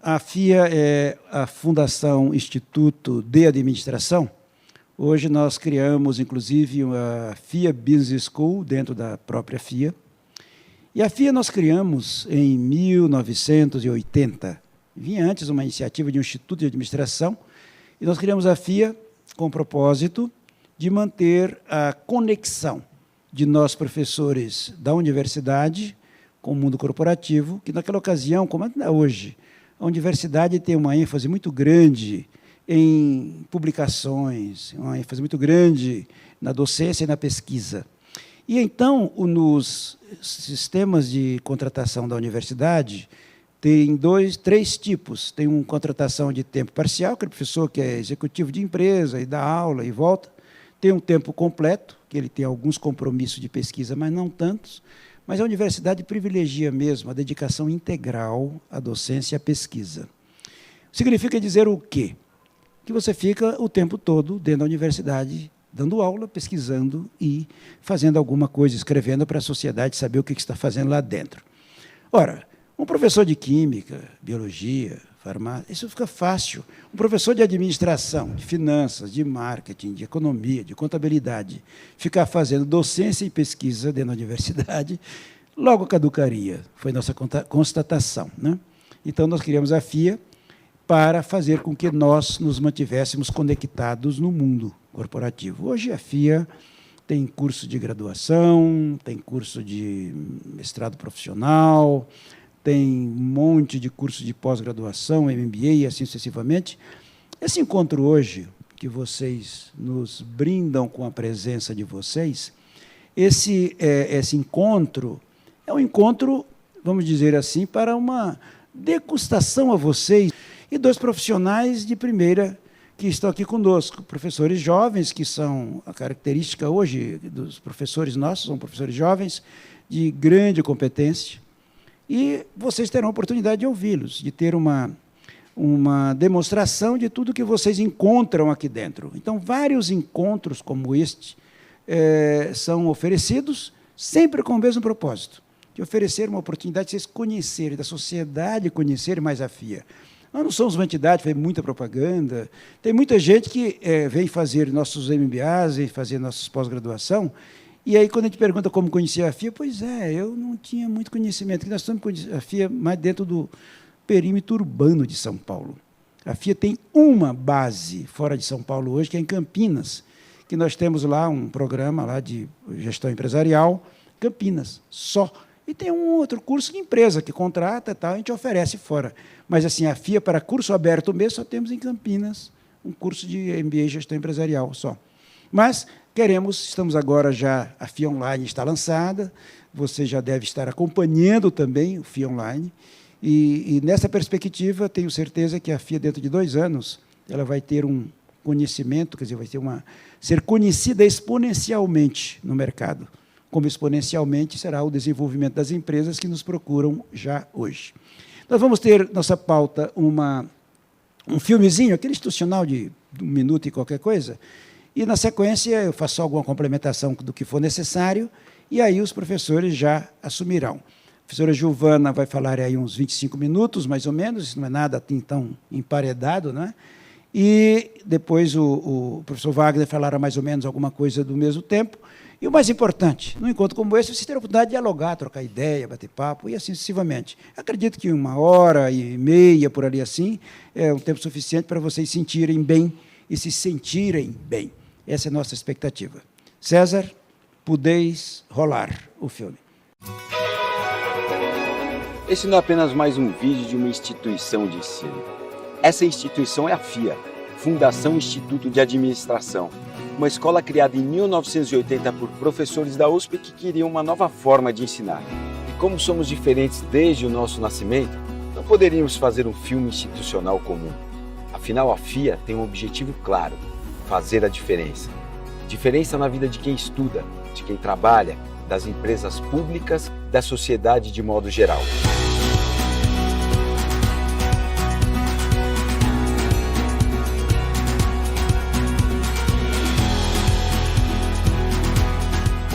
a FIA é a Fundação Instituto de Administração. Hoje nós criamos, inclusive, a FIA Business School, dentro da própria FIA. E a FIA nós criamos em 1980. Vinha antes uma iniciativa de um Instituto de Administração, e nós criamos a FIA com o propósito de manter a conexão de nós, professores da universidade, com o mundo corporativo, que naquela ocasião, como ainda hoje, a universidade tem uma ênfase muito grande em publicações, uma ênfase muito grande na docência e na pesquisa. E então, nos sistemas de contratação da universidade, tem três tipos. Tem uma contratação de tempo parcial, que é o professor que é executivo de empresa e dá aula e volta. Tem um tempo completo, que ele tem alguns compromissos de pesquisa, mas não tantos. Mas a universidade privilegia mesmo a dedicação integral à docência e à pesquisa. Significa dizer o quê? Que você fica o tempo todo dentro da universidade, dando aula, pesquisando e fazendo alguma coisa, escrevendo para a sociedade saber o que está fazendo lá dentro. Ora, um professor de química, biologia, farmácia, isso fica fácil. Um professor de administração, de finanças, de marketing, de economia, de contabilidade, ficar fazendo docência e pesquisa dentro da universidade, logo caducaria. Foi nossa constatação, né? Então, nós criamos a FIA para fazer com que nós nos mantivéssemos conectados no mundo corporativo. Hoje, a FIA tem curso de graduação, tem curso de mestrado profissional, tem um monte de curso de pós-graduação, MBA e assim sucessivamente. Esse encontro hoje, que vocês nos brindam com a presença de vocês, esse encontro é um encontro, vamos dizer assim, para uma degustação a vocês e dois profissionais de primeira que estão aqui conosco, professores jovens, que são a característica hoje dos professores nossos, são professores jovens de grande competência, e vocês terão a oportunidade de ouvi-los, de ter uma demonstração de tudo que vocês encontram aqui dentro. Então, vários encontros como este são oferecidos sempre com o mesmo propósito, de oferecer uma oportunidade de vocês conhecerem, da sociedade conhecerem mais a FIA. Nós não somos uma entidade, faz muita propaganda, tem muita gente que vem fazer nossos MBAs, vem fazer nossa pós-graduação, e aí, quando a gente pergunta como conhecer a FIA, pois eu não tinha muito conhecimento, porque nós estamos com a FIA mais dentro do perímetro urbano de São Paulo. A FIA tem uma base fora de São Paulo hoje, que é em Campinas, que nós temos lá um programa lá de gestão empresarial, Campinas, só. E tem um outro curso de empresa que contrata e tal, a gente oferece fora. Mas, assim, a FIA para curso aberto mesmo, só temos em Campinas um curso de MBA em gestão empresarial só. Mas estamos agora já, a FIA Online está lançada, você já deve estar acompanhando também o FIA Online, e nessa perspectiva, tenho certeza que a FIA, dentro de 2 anos, ela vai ter um conhecimento, quer dizer, vai ter ser conhecida exponencialmente no mercado, como exponencialmente será o desenvolvimento das empresas que nos procuram já hoje. Nós vamos ter, nossa pauta, um filmezinho, aquele institucional de 1 minuto e qualquer coisa, e, na sequência, eu faço alguma complementação do que for necessário, e aí os professores já assumirão. A professora Giovana vai falar aí uns 25 minutos, mais ou menos, isso não é nada tão emparedado, não é? E depois o professor Wagner falará mais ou menos alguma coisa do mesmo tempo. E o mais importante, num encontro como esse, vocês terão a oportunidade de dialogar, trocar ideia, bater papo, e assim sucessivamente. Acredito que 1h30, por ali assim, é um tempo suficiente para vocês sentirem bem e se sentirem bem. Essa é a nossa expectativa. César, podeis rolar o filme. Esse não é apenas mais um vídeo de uma instituição de ensino. Essa instituição é a FIA, Fundação Instituto de Administração, uma escola criada em 1980 por professores da USP que queriam uma nova forma de ensinar. E como somos diferentes desde o nosso nascimento, não poderíamos fazer um filme institucional comum. Afinal, a FIA tem um objetivo claro: fazer a diferença. Diferença na vida de quem estuda, de quem trabalha, das empresas públicas, da sociedade de modo geral.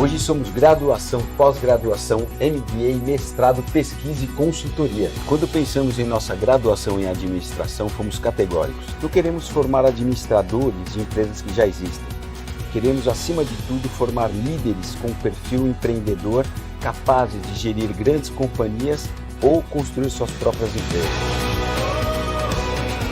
Hoje somos graduação, pós-graduação, MBA, mestrado, pesquisa e consultoria. Quando pensamos em nossa graduação em administração, fomos categóricos. Não queremos formar administradores de empresas que já existem. Queremos, acima de tudo, formar líderes com perfil empreendedor, capazes de gerir grandes companhias ou construir suas próprias empresas.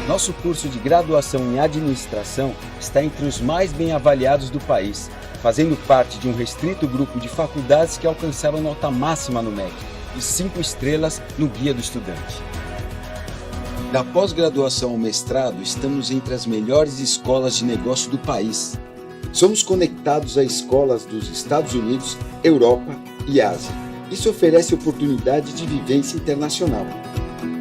Nosso curso de graduação em administração está entre os mais bem avaliados do país, fazendo parte de um restrito grupo de faculdades que alcançaram nota máxima no MEC e 5 estrelas no Guia do Estudante. Da pós-graduação ao mestrado, estamos entre as melhores escolas de negócio do país. Somos conectados a escolas dos Estados Unidos, Europa e Ásia. Isso oferece oportunidade de vivência internacional.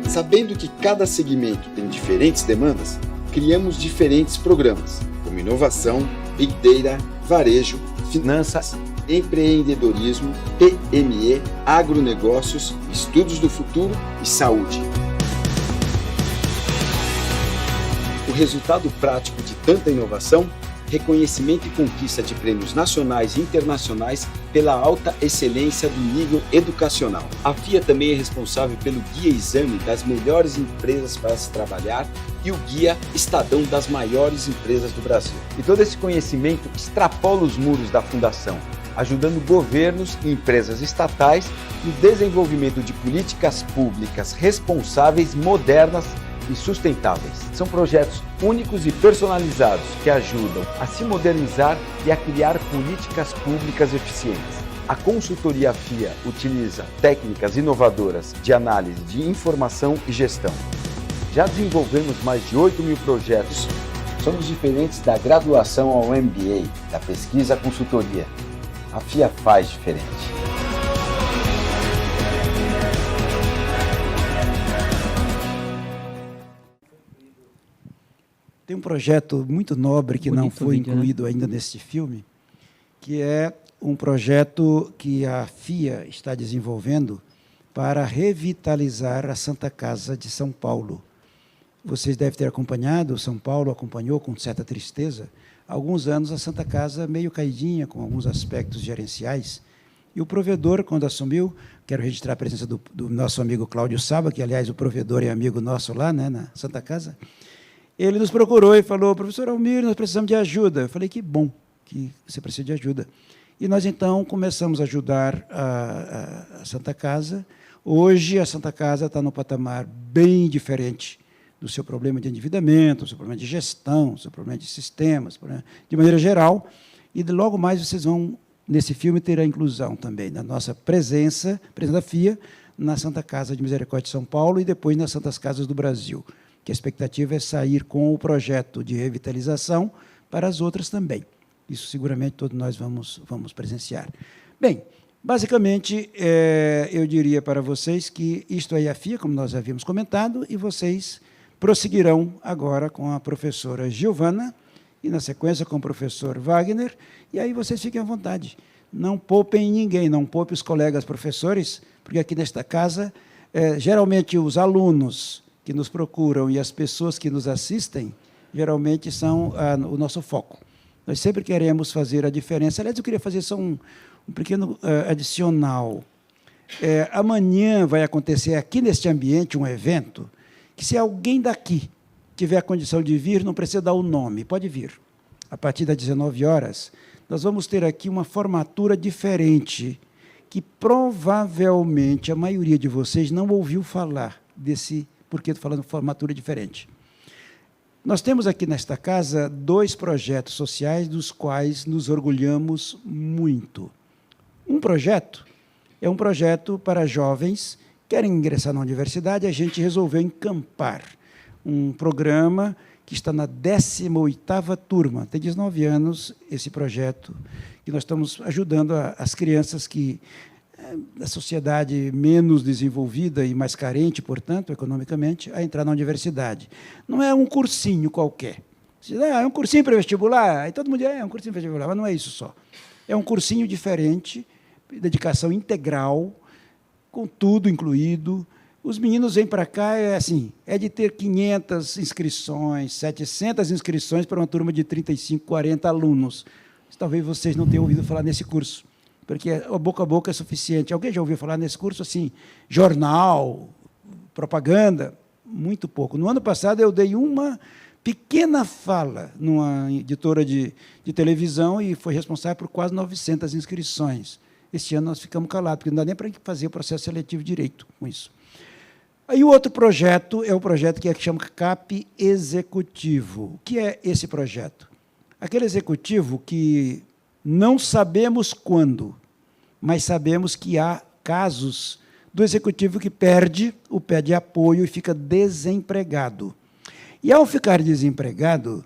Sabendo que cada segmento tem diferentes demandas, criamos diferentes programas, como inovação, Big Data, varejo, finanças, empreendedorismo, PME, agronegócios, estudos do futuro e saúde. O resultado prático de tanta inovação? Reconhecimento e conquista de prêmios nacionais e internacionais pela alta excelência do nível educacional. A FIA também é responsável pelo Guia Exame das melhores empresas para se trabalhar e o Guia Estadão das maiores empresas do Brasil. E todo esse conhecimento extrapola os muros da Fundação, ajudando governos e empresas estatais no desenvolvimento de políticas públicas responsáveis, modernas e sustentáveis. São projetos únicos e personalizados que ajudam a se modernizar e a criar políticas públicas eficientes. A consultoria FIA utiliza técnicas inovadoras de análise de informação e gestão. Já desenvolvemos mais de 8 mil projetos. Somos diferentes da graduação ao MBA, da pesquisa à consultoria. A FIA faz diferente. Tem um projeto muito nobre que não foi incluído ainda neste filme, que é um projeto que a FIA está desenvolvendo para revitalizar a Santa Casa de São Paulo. Vocês devem ter acompanhado, São Paulo acompanhou com certa tristeza, há alguns anos a Santa Casa meio caidinha, com alguns aspectos gerenciais, e o provedor, quando assumiu, quero registrar a presença do nosso amigo Cláudio Saba, que, aliás, o provedor é amigo nosso lá, né, na Santa Casa. Ele nos procurou e falou: professor Almir, nós precisamos de ajuda. Eu falei: que bom que você precisa de ajuda. E nós, então, começamos a ajudar a Santa Casa. Hoje, a Santa Casa está num patamar bem diferente do seu problema de endividamento, do seu problema de gestão, do seu problema de sistemas, de maneira geral. E logo mais vocês vão, nesse filme, ter a inclusão também da nossa presença da FIA, na Santa Casa de Misericórdia de São Paulo e depois nas Santas Casas do Brasil, que a expectativa é sair com o projeto de revitalização para as outras também. Isso seguramente todos nós vamos presenciar. Bem, basicamente, eu diria para vocês que isto aí é a FIA, como nós havíamos comentado, e vocês prosseguirão agora com a professora Giovana e, na sequência, com o professor Wagner, e aí vocês fiquem à vontade. Não poupem ninguém, não poupem os colegas professores, porque aqui nesta casa, geralmente os alunos que nos procuram e as pessoas que nos assistem, geralmente são o nosso foco. Nós sempre queremos fazer a diferença. Aliás, eu queria fazer só um pequeno adicional. Amanhã vai acontecer aqui neste ambiente um evento que, se alguém daqui tiver a condição de vir, não precisa dar o nome, pode vir. A partir das 19 horas, nós vamos ter aqui uma formatura diferente, que provavelmente a maioria de vocês não ouviu falar desse. Porque estou falando de formatura diferente. Nós temos aqui nesta casa 2 projetos sociais dos quais nos orgulhamos muito. Um projeto é um projeto para jovens que querem ingressar na universidade, a gente resolveu encampar um programa que está na 18ª turma, tem 19 anos esse projeto, que nós estamos ajudando as crianças que da sociedade menos desenvolvida e mais carente, portanto, economicamente, a entrar na universidade. Não é um cursinho qualquer. É um cursinho para vestibular, aí todo mundo diz, é um cursinho para vestibular, mas não é isso só. É um cursinho diferente, dedicação integral, com tudo incluído. Os meninos vêm para cá, é de ter 500 inscrições, 700 inscrições para uma turma de 35, 40 alunos. Talvez vocês não tenham ouvido falar nesse curso. porque o boca a boca é suficiente. Alguém já ouviu falar nesse curso assim, jornal, propaganda? Muito pouco. No ano passado, eu dei uma pequena fala numa editora de televisão e foi responsável por quase 900 inscrições. Este ano nós ficamos calados, porque não dá nem para fazer o processo seletivo direito com isso. Aí o outro projeto é o projeto que chama CAP Executivo. O que é esse projeto? Aquele executivo que não sabemos quando, mas sabemos que há casos do executivo que perde o pé de apoio e fica desempregado. E, ao ficar desempregado,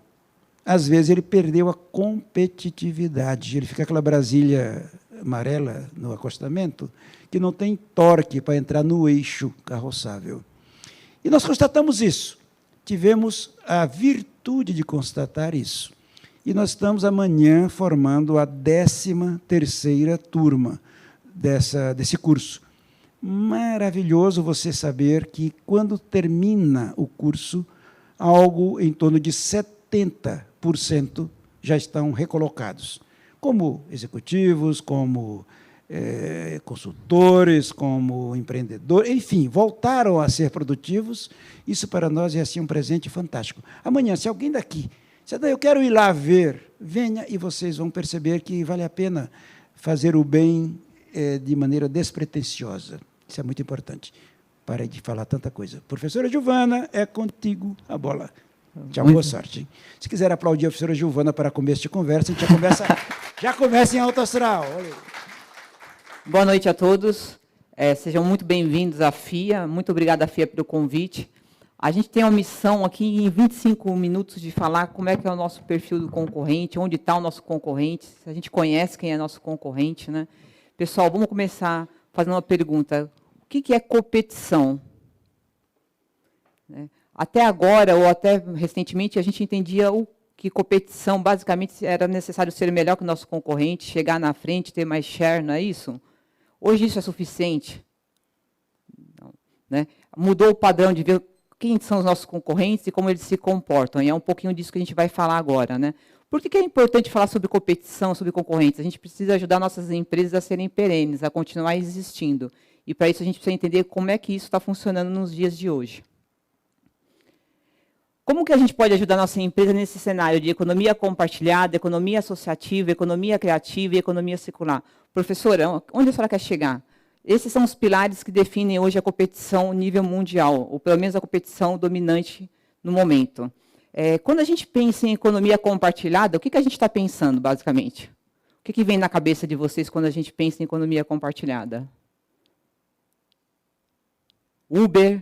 às vezes ele perdeu a competitividade. Ele fica aquela Brasília amarela no acostamento, que não tem torque para entrar no eixo carroçável. E nós constatamos isso. Tivemos a virtude de constatar isso. E nós estamos amanhã formando a 13ª turma desse curso. Maravilhoso você saber que, quando termina o curso, algo em torno de 70% já estão recolocados, como executivos, como consultores, como empreendedores, enfim, voltaram a ser produtivos. Isso para nós é assim um presente fantástico. Amanhã, se alguém daqui, eu quero ir lá ver, venha e vocês vão perceber que vale a pena fazer o bem de maneira despretensiosa. Isso é muito importante. Parei de falar tanta coisa. Professora Giovana, é contigo a bola. Tchau, boa sorte. Se quiser aplaudir a professora Giovana para começo de conversa, a gente já começa em alto astral. Boa noite a todos. Sejam muito bem-vindos à FIA. Muito obrigada, FIA, pelo convite. A gente tem uma missão aqui, em 25 minutos, de falar como é que é o nosso perfil do concorrente, onde está o nosso concorrente, se a gente conhece quem é nosso concorrente, né? Pessoal, vamos começar fazendo uma pergunta. O que é competição? Até agora, ou até recentemente, a gente entendia que competição, basicamente, era necessário ser melhor que o nosso concorrente, chegar na frente, ter mais share, não é isso? Hoje isso é suficiente? Não, né? Mudou o padrão de ver quem são os nossos concorrentes e como eles se comportam, e é um pouquinho disso que a gente vai falar agora, né? Por que é importante falar sobre competição, sobre concorrentes? A gente precisa ajudar nossas empresas a serem perenes, a continuar existindo. E, para isso, a gente precisa entender como é que isso está funcionando nos dias de hoje. Como que a gente pode ajudar nossa empresa nesse cenário de economia compartilhada, economia associativa, economia criativa e economia circular? Professora, onde a senhora quer chegar? Esses são os pilares que definem hoje a competição nível mundial, ou pelo menos a competição dominante no momento. Quando a gente pensa em economia compartilhada, o que a gente está pensando, basicamente? O que vem na cabeça de vocês quando a gente pensa em economia compartilhada? Uber,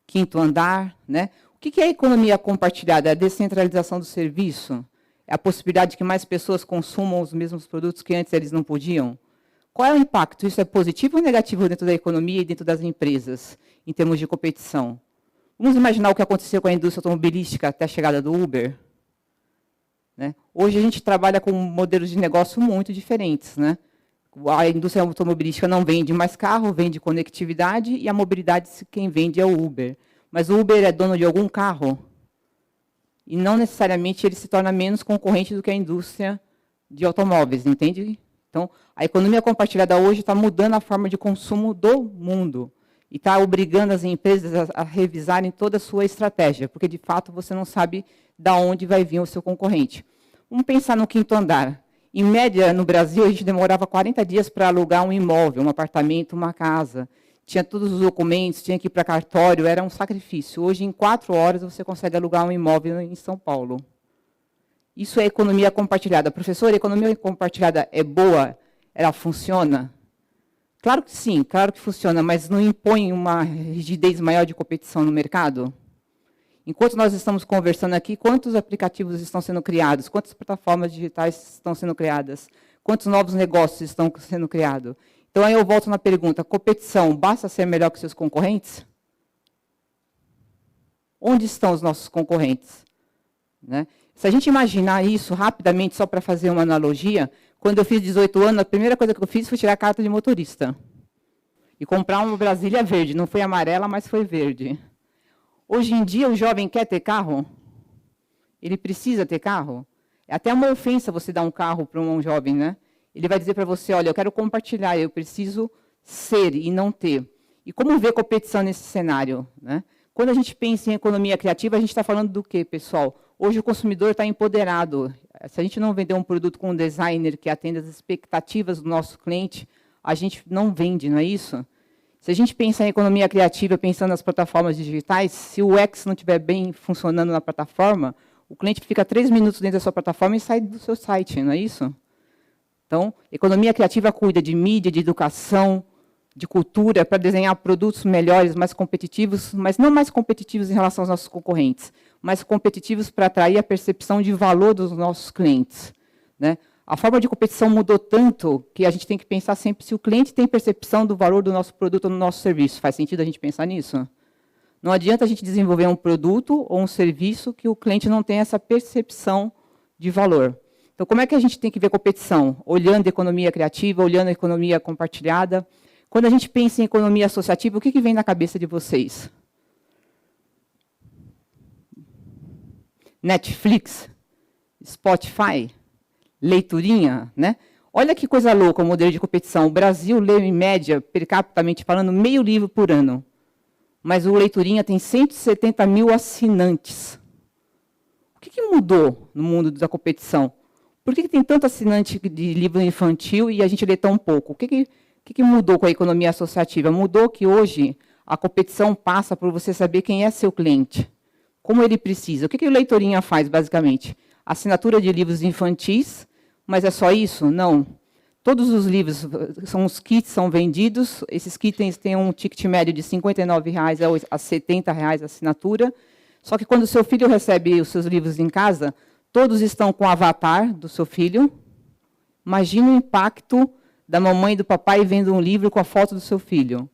quinto andar, né? O que é a economia compartilhada? É a descentralização do serviço? É a possibilidade de que mais pessoas consumam os mesmos produtos que antes eles não podiam? Qual é o impacto? Isso é positivo ou negativo dentro da economia e dentro das empresas, em termos de competição? Vamos imaginar o que aconteceu com a indústria automobilística até a chegada do Uber? Né? Hoje a gente trabalha com modelos de negócio muito diferentes, né? A indústria automobilística não vende mais carro, vende conectividade, e a mobilidade, quem vende é o Uber. Mas o Uber é dono de algum carro? E não necessariamente ele se torna menos concorrente do que a indústria de automóveis, entende? Então, a economia compartilhada hoje está mudando a forma de consumo do mundo e está obrigando as empresas a revisarem toda a sua estratégia, porque, de fato, você não sabe de onde vai vir o seu concorrente. Vamos pensar no quinto andar. Em média, no Brasil, a gente demorava 40 dias para alugar um imóvel, um apartamento, uma casa. Tinha todos os documentos, tinha que ir para cartório, era um sacrifício. Hoje, em 4 horas, você consegue alugar um imóvel em São Paulo. Isso é economia compartilhada. Professor, a economia compartilhada é boa? Ela funciona? Claro que sim, claro que funciona, mas não impõe uma rigidez maior de competição no mercado? Enquanto nós estamos conversando aqui, quantos aplicativos estão sendo criados? Quantas plataformas digitais estão sendo criadas? Quantos novos negócios estão sendo criados? Então, aí eu volto na pergunta, competição, basta ser melhor que seus concorrentes? Onde estão os nossos concorrentes? Né? Se a gente imaginar isso rapidamente, só para fazer uma analogia, quando eu fiz 18 anos, a primeira coisa que eu fiz foi tirar a carta de motorista. E comprar uma Brasília verde. Não foi amarela, mas foi verde. Hoje em dia, o jovem quer ter carro? Ele precisa ter carro? É até uma ofensa você dar um carro para um jovem, né? Ele vai dizer para você, olha, eu quero compartilhar, eu preciso ser e não ter. E como ver competição nesse cenário, né? Quando a gente pensa em economia criativa, a gente está falando do quê, pessoal? Hoje o consumidor está empoderado. Se a gente não vender um produto com um designer que atenda às expectativas do nosso cliente, a gente não vende, não é isso? Se a gente pensa em economia criativa, pensando nas plataformas digitais, se o UX não estiver bem funcionando na plataforma, o cliente fica 3 minutos dentro da sua plataforma e sai do seu site, não é isso? Então, economia criativa cuida de mídia, de educação, de cultura, para desenhar produtos melhores, mais competitivos, mas não mais competitivos em relação aos nossos concorrentes, mas competitivos para atrair a percepção de valor dos nossos clientes, né? A forma de competição mudou tanto que a gente tem que pensar sempre se o cliente tem percepção do valor do nosso produto ou do nosso serviço. Faz sentido a gente pensar nisso? Não adianta a gente desenvolver um produto ou um serviço que o cliente não tenha essa percepção de valor. Então, como é que a gente tem que ver competição? Olhando a economia criativa, olhando a economia compartilhada. Quando a gente pensa em economia associativa, o que vem na cabeça de vocês? Netflix? Spotify? Leiturinha? Né? Olha que coisa louca o modelo de competição. O Brasil lê, em média, per capita falando, meio livro por ano. Mas o Leiturinha tem 170 mil assinantes. O que mudou no mundo da competição? Por que tem tanto assinante de livro infantil e a gente lê tão pouco? O que mudou com a economia associativa? Mudou que hoje a competição passa por você saber quem é seu cliente, como ele precisa. O que o Leiturinha faz, basicamente? Assinatura de livros infantis, mas é só isso? Não. Todos os livros, os kits são vendidos, esses kits têm um ticket médio de R$ 59,00 a R$ 70,00 a assinatura, só que quando o seu filho recebe os seus livros em casa, todos estão com o avatar do seu filho. Imagina o impacto da mamãe e do papai vendo um livro com a foto do seu filho,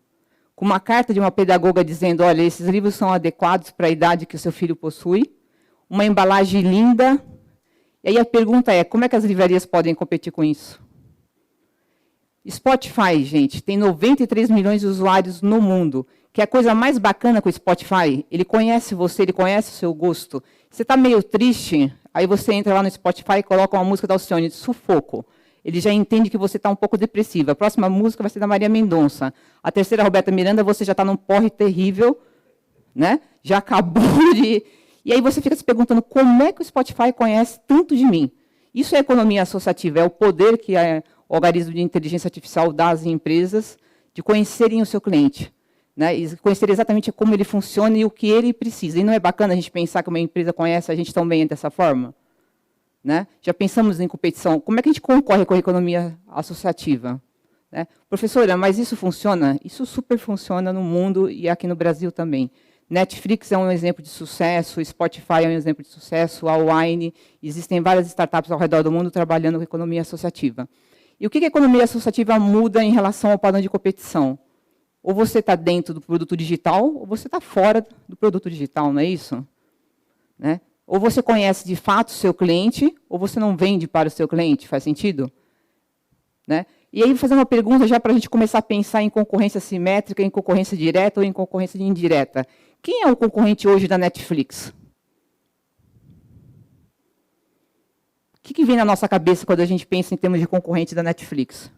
com uma carta de uma pedagoga dizendo, olha, esses livros são adequados para a idade que o seu filho possui, uma embalagem linda. E aí a pergunta é, como é que as livrarias podem competir com isso? Spotify, gente, tem 93 milhões de usuários no mundo. Que é a coisa mais bacana com o Spotify, ele conhece você, ele conhece o seu gosto. Você está meio triste, aí você entra lá no Spotify e coloca uma música da Alcione, Sufoco. Ele já entende que você está um pouco depressiva. A próxima música vai ser da Maria Mendonça. A terceira, Roberta Miranda, você já está num porre terrível, né? Já acabou de... E aí você fica se perguntando como é que o Spotify conhece tanto de mim. Isso é economia associativa, é o poder que o organismo de inteligência artificial dá às empresas de conhecerem o seu cliente, né? E conhecer exatamente como ele funciona e o que ele precisa. E não é bacana a gente pensar que uma empresa conhece a gente tão bem dessa forma? Né? Já pensamos em competição. Como é que a gente concorre com a economia associativa? Né? Professora, mas isso funciona? Isso super funciona no mundo e aqui no Brasil também. Netflix é um exemplo de sucesso, Spotify é um exemplo de sucesso, a Wine, existem várias startups ao redor do mundo trabalhando com economia associativa. E o que a economia associativa muda em relação ao padrão de competição? Ou você está dentro do produto digital, ou você está fora do produto digital, não é isso? Né? Ou você conhece de fato o seu cliente, ou você não vende para o seu cliente, faz sentido? Né? E aí, vou fazer uma pergunta já para a gente começar a pensar em concorrência simétrica, em concorrência direta ou em concorrência indireta. Quem é o concorrente hoje da Netflix? O que vem na nossa cabeça quando a gente pensa em termos de concorrente da Netflix?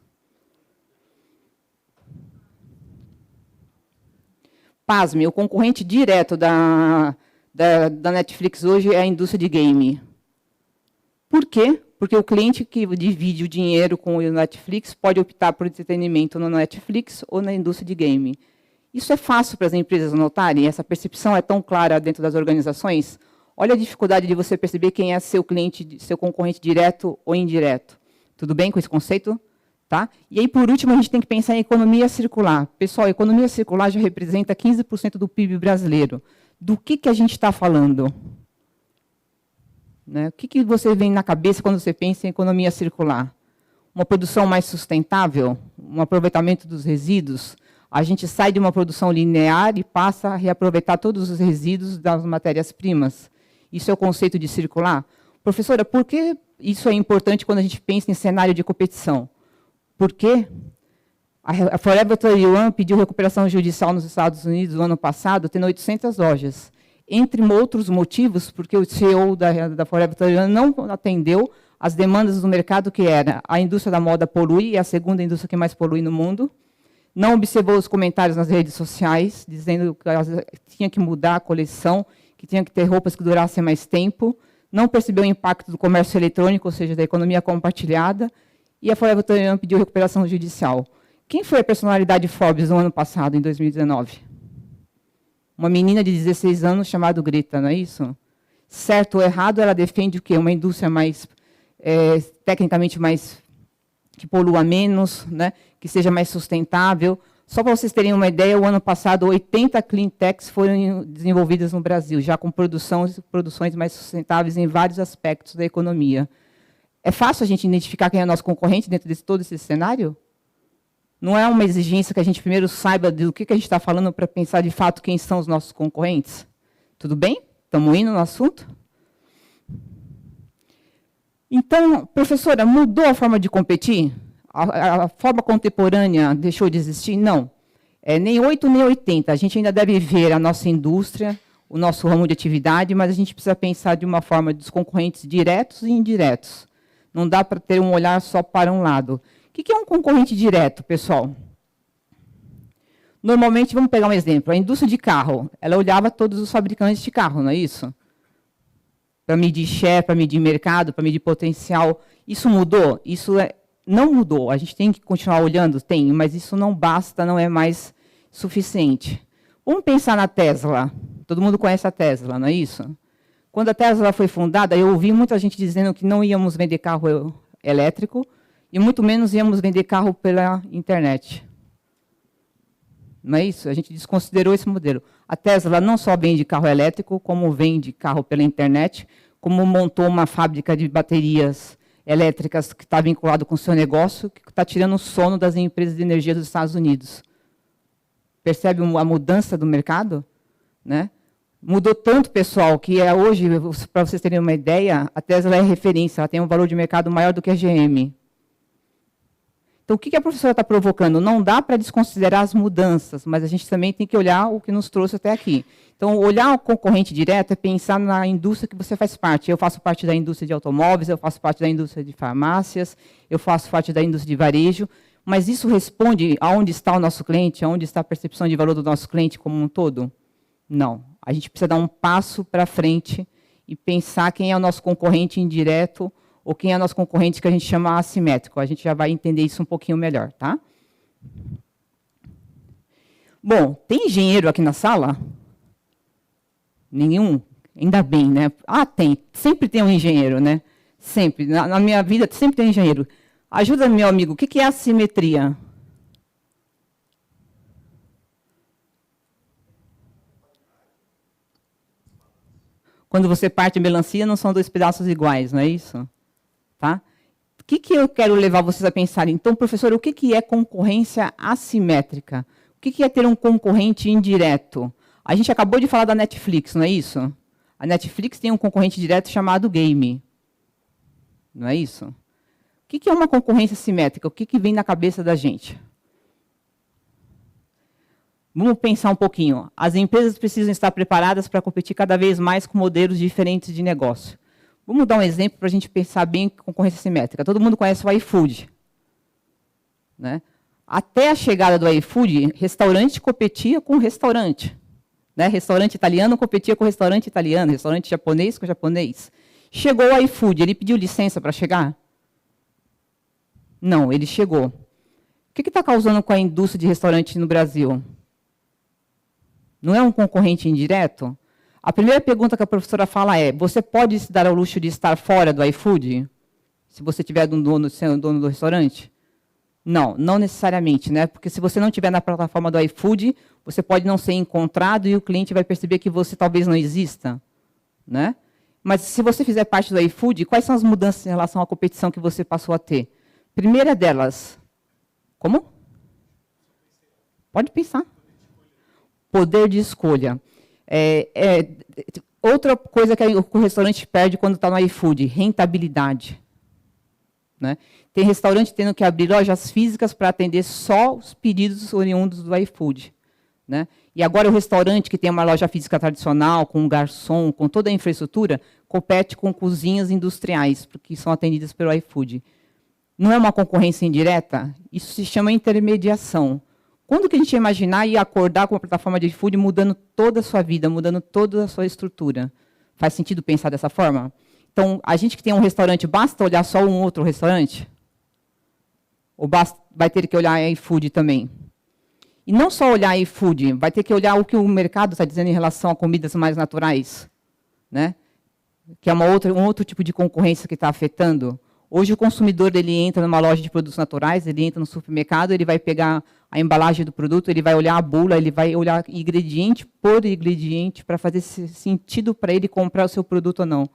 Pasme, o concorrente direto da Netflix hoje é a indústria de game. Por quê? Porque o cliente que divide o dinheiro com o Netflix pode optar por entretenimento no Netflix ou na indústria de game. Isso é fácil para as empresas notarem? Essa percepção é tão clara dentro das organizações? Olha a dificuldade de você perceber quem é seu cliente, seu concorrente direto ou indireto. Tudo bem com esse conceito? Tá? E aí, por último, a gente tem que pensar em economia circular. Pessoal, a economia circular já representa 15% do PIB brasileiro. Do que a gente está falando? Né? O que você vem na cabeça quando você pensa em economia circular? Uma produção mais sustentável? Um aproveitamento dos resíduos? A gente sai de uma produção linear e passa a reaproveitar todos os resíduos das matérias-primas. Isso é o conceito de circular? Professora, por que isso é importante quando a gente pensa em cenário de competição? Porque a Forever 21 pediu recuperação judicial nos Estados Unidos no ano passado, tendo 800 lojas. Entre outros motivos, porque o CEO da Forever 21 não atendeu as demandas do mercado, que era a indústria da moda polui, é a segunda indústria que mais polui no mundo. Não observou os comentários nas redes sociais, dizendo que tinha que mudar a coleção, que tinha que ter roupas que durassem mais tempo. Não percebeu o impacto do comércio eletrônico, ou seja, da economia compartilhada. E a Forever 21 pediu recuperação judicial. Quem foi a personalidade Forbes no ano passado, em 2019? Uma menina de 16 anos chamada Greta, não é isso? Certo ou errado, ela defende o quê? Uma indústria mais, tecnicamente mais, que polua menos, né? Que seja mais sustentável. Só para vocês terem uma ideia, o ano passado, 80 clean techs foram desenvolvidas no Brasil, já com produções mais sustentáveis em vários aspectos da economia. É fácil a gente identificar quem é nosso concorrente dentro de todo esse cenário? Não é uma exigência que a gente primeiro saiba do que a gente está falando para pensar, de fato, quem são os nossos concorrentes? Tudo bem? Estamos indo no assunto? Então, professora, mudou a forma de competir? A forma contemporânea deixou de existir? Não. Nem 8, nem 80. A gente ainda deve ver a nossa indústria, o nosso ramo de atividade, mas a gente precisa pensar de uma forma dos concorrentes diretos e indiretos. Não dá para ter um olhar só para um lado. O que é um concorrente direto, pessoal? Normalmente, vamos pegar um exemplo. A indústria de carro, ela olhava todos os fabricantes de carro, não é isso? Para medir share, para medir mercado, para medir potencial. Isso mudou? Não mudou. A gente tem que continuar olhando? Tem, mas isso não basta, não é mais suficiente. Vamos pensar na Tesla. Todo mundo conhece a Tesla, não é isso? Quando a Tesla foi fundada, eu ouvi muita gente dizendo que não íamos vender carro elétrico e muito menos íamos vender carro pela internet. Não é isso? A gente desconsiderou esse modelo. A Tesla não só vende carro elétrico, como vende carro pela internet, como montou uma fábrica de baterias elétricas que está vinculado com o seu negócio, que está tirando o sono das empresas de energia dos Estados Unidos. Percebe a mudança do mercado? Né? Mudou tanto, pessoal, que hoje, para vocês terem uma ideia, a Tesla é referência, ela tem um valor de mercado maior do que a GM. Então, o que a professora está provocando? Não dá para desconsiderar as mudanças, mas a gente também tem que olhar o que nos trouxe até aqui. Então, olhar o concorrente direto é pensar na indústria que você faz parte. Eu faço parte da indústria de automóveis, eu faço parte da indústria de farmácias, eu faço parte da indústria de varejo, mas isso responde aonde está o nosso cliente, aonde está a percepção de valor do nosso cliente como um todo? Não. A gente precisa dar um passo para frente e pensar quem é o nosso concorrente indireto ou quem é o nosso concorrente que a gente chama assimétrico. A gente já vai entender isso um pouquinho melhor, tá? Bom, tem engenheiro aqui na sala? Nenhum? Ainda bem, né? Ah, tem. Sempre tem um engenheiro, né? Sempre. Na minha vida, sempre tem um engenheiro. Ajuda, meu amigo. O que é assimetria? Quando você parte a melancia, não são dois pedaços iguais, não é isso? Tá? O que eu quero levar vocês a pensar? Então, professor, o que é concorrência assimétrica? O que é ter um concorrente indireto? A gente acabou de falar da Netflix, não é isso? A Netflix tem um concorrente direto chamado game. Não é isso? O que é uma concorrência assimétrica? O que vem na cabeça da gente? Vamos pensar um pouquinho. As empresas precisam estar preparadas para competir cada vez mais com modelos diferentes de negócio. Vamos dar um exemplo para a gente pensar bem em concorrência simétrica. Todo mundo conhece o iFood. Né? Até a chegada do iFood, restaurante competia com restaurante. Né? Restaurante italiano competia com restaurante italiano, restaurante japonês com japonês. Chegou o iFood, ele pediu licença para chegar? Não, ele chegou. O que está causando com a indústria de restaurante no Brasil? Não é um concorrente indireto? A primeira pergunta que a professora fala é: você pode se dar ao luxo de estar fora do iFood? Se você tiver sendo dono do restaurante? Não, não necessariamente, né? Porque se você não estiver na plataforma do iFood, você pode não ser encontrado e o cliente vai perceber que você talvez não exista, né? Mas se você fizer parte do iFood, quais são as mudanças em relação à competição que você passou a ter? Primeira delas, como? Pode pensar. Poder de escolha. Outra coisa que o restaurante perde quando está no iFood, rentabilidade. Né? Tem restaurante tendo que abrir lojas físicas para atender só os pedidos oriundos do iFood. né? E agora o restaurante, que tem uma loja física tradicional, com um garçom, com toda a infraestrutura, compete com cozinhas industriais, que são atendidas pelo iFood. Não é uma concorrência indireta? Isso se chama intermediação. Quando que a gente ia imaginar e acordar com a plataforma de iFood mudando toda a sua vida, mudando toda a sua estrutura? Faz sentido pensar dessa forma? Então, a gente que tem um restaurante, basta olhar só um outro restaurante? Ou vai ter que olhar iFood também? E não só olhar iFood, vai ter que olhar o que o mercado está dizendo em relação a comidas mais naturais, né? Que é um outro tipo de concorrência que está afetando. Hoje o consumidor ele entra numa loja de produtos naturais, ele entra no supermercado, ele vai pegar a embalagem do produto, ele vai olhar a bula, ele vai olhar ingrediente por ingrediente para fazer sentido para ele comprar o seu produto ou não.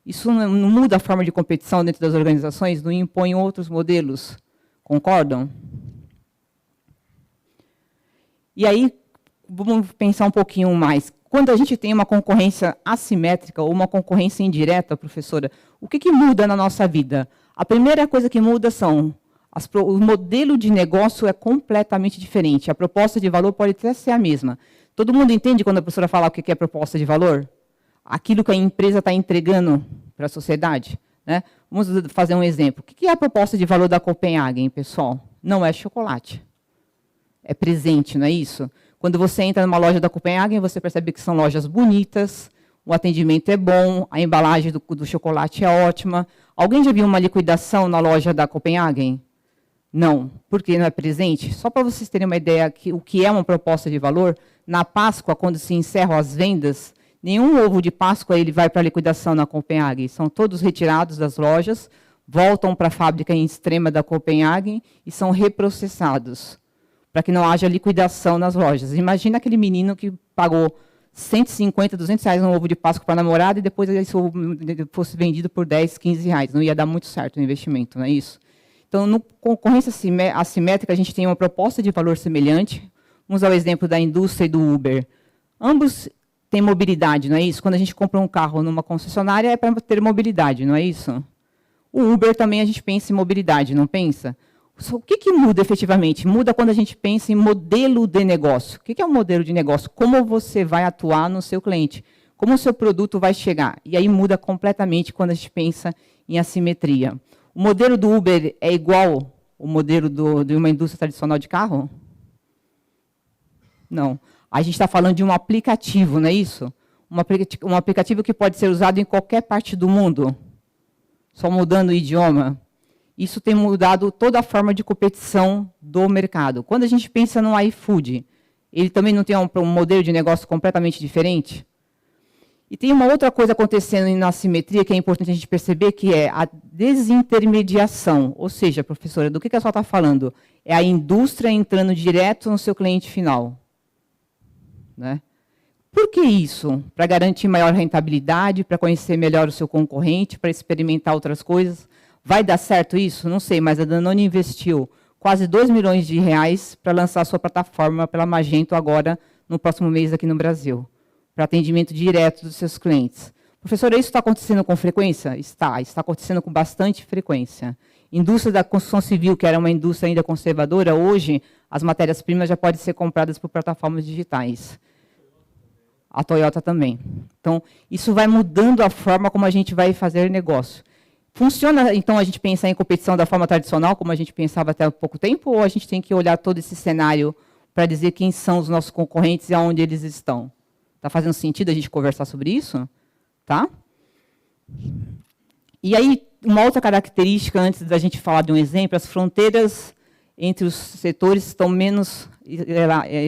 Isso não muda a forma de competição dentro das organizações, não impõe outros modelos. Concordam? E aí, vamos pensar um pouquinho mais. Quando a gente tem uma concorrência assimétrica ou uma concorrência indireta, professora, o que muda na nossa vida? A primeira coisa que muda são o modelo de negócio é completamente diferente. A proposta de valor pode até ser a mesma. Todo mundo entende quando a professora fala o que é proposta de valor? Aquilo que a empresa está entregando para a sociedade, né? Vamos fazer um exemplo. O que é a proposta de valor da Copenhagen, pessoal? Não é chocolate. É presente, não é isso? Quando você entra numa loja da Copenhagen, você percebe que são lojas bonitas, o atendimento é bom, a embalagem do chocolate é ótima. Alguém já viu uma liquidação na loja da Copenhagen? Não. Por que não é presente? Só para vocês terem uma ideia o que é uma proposta de valor, na Páscoa, quando se encerram as vendas, nenhum ovo de Páscoa ele vai para a liquidação na Copenhagen. São todos retirados das lojas, voltam para a fábrica em Extrema da Copenhagen e são reprocessados, para que não haja liquidação nas lojas. Imagina aquele menino que pagou 150, 200 reais um ovo de Páscoa para a namorada e depois esse ovo fosse vendido por 10, 15 reais. Não ia dar muito certo o investimento, não é isso? Então, no concorrência assimétrica, a gente tem uma proposta de valor semelhante. Vamos ao exemplo da indústria e do Uber. Ambos têm mobilidade, não é isso? Quando a gente compra um carro numa concessionária, é para ter mobilidade, não é isso? O Uber também a gente pensa em mobilidade, não pensa? O que muda efetivamente? Muda quando a gente pensa em modelo de negócio. O que é um modelo de negócio? Como você vai atuar no seu cliente? Como o seu produto vai chegar? E aí muda completamente quando a gente pensa em assimetria. O modelo do Uber é igual ao modelo de uma indústria tradicional de carro? Não. A gente está falando de um aplicativo, não é isso? Um aplicativo que pode ser usado em qualquer parte do mundo, só mudando o idioma. Isso tem mudado toda a forma de competição do mercado. Quando a gente pensa no iFood, ele também não tem um modelo de negócio completamente diferente? E tem uma outra coisa acontecendo na assimetria que é importante a gente perceber, que é a desintermediação. Ou seja, professora, do que a senhora está falando? É a indústria entrando direto no seu cliente final, né? Por que isso? Para garantir maior rentabilidade, para conhecer melhor o seu concorrente, para experimentar outras coisas. Vai dar certo isso? Não sei, mas a Danone investiu quase 2 milhões de reais para lançar a sua plataforma pela Magento agora, no próximo mês aqui no Brasil, para atendimento direto dos seus clientes. Professora, isso está acontecendo com frequência? Está acontecendo com bastante frequência. Indústria da construção civil, que era uma indústria ainda conservadora, hoje as matérias-primas já podem ser compradas por plataformas digitais. A Toyota também. Então, isso vai mudando a forma como a gente vai fazer negócio. Funciona, então, a gente pensar em competição da forma tradicional, como a gente pensava até há pouco tempo, ou a gente tem que olhar todo esse cenário para dizer quem são os nossos concorrentes e aonde eles estão? Está fazendo sentido a gente conversar sobre isso? Tá? E aí, uma outra característica, antes da gente falar de um exemplo, as fronteiras entre os setores estão menos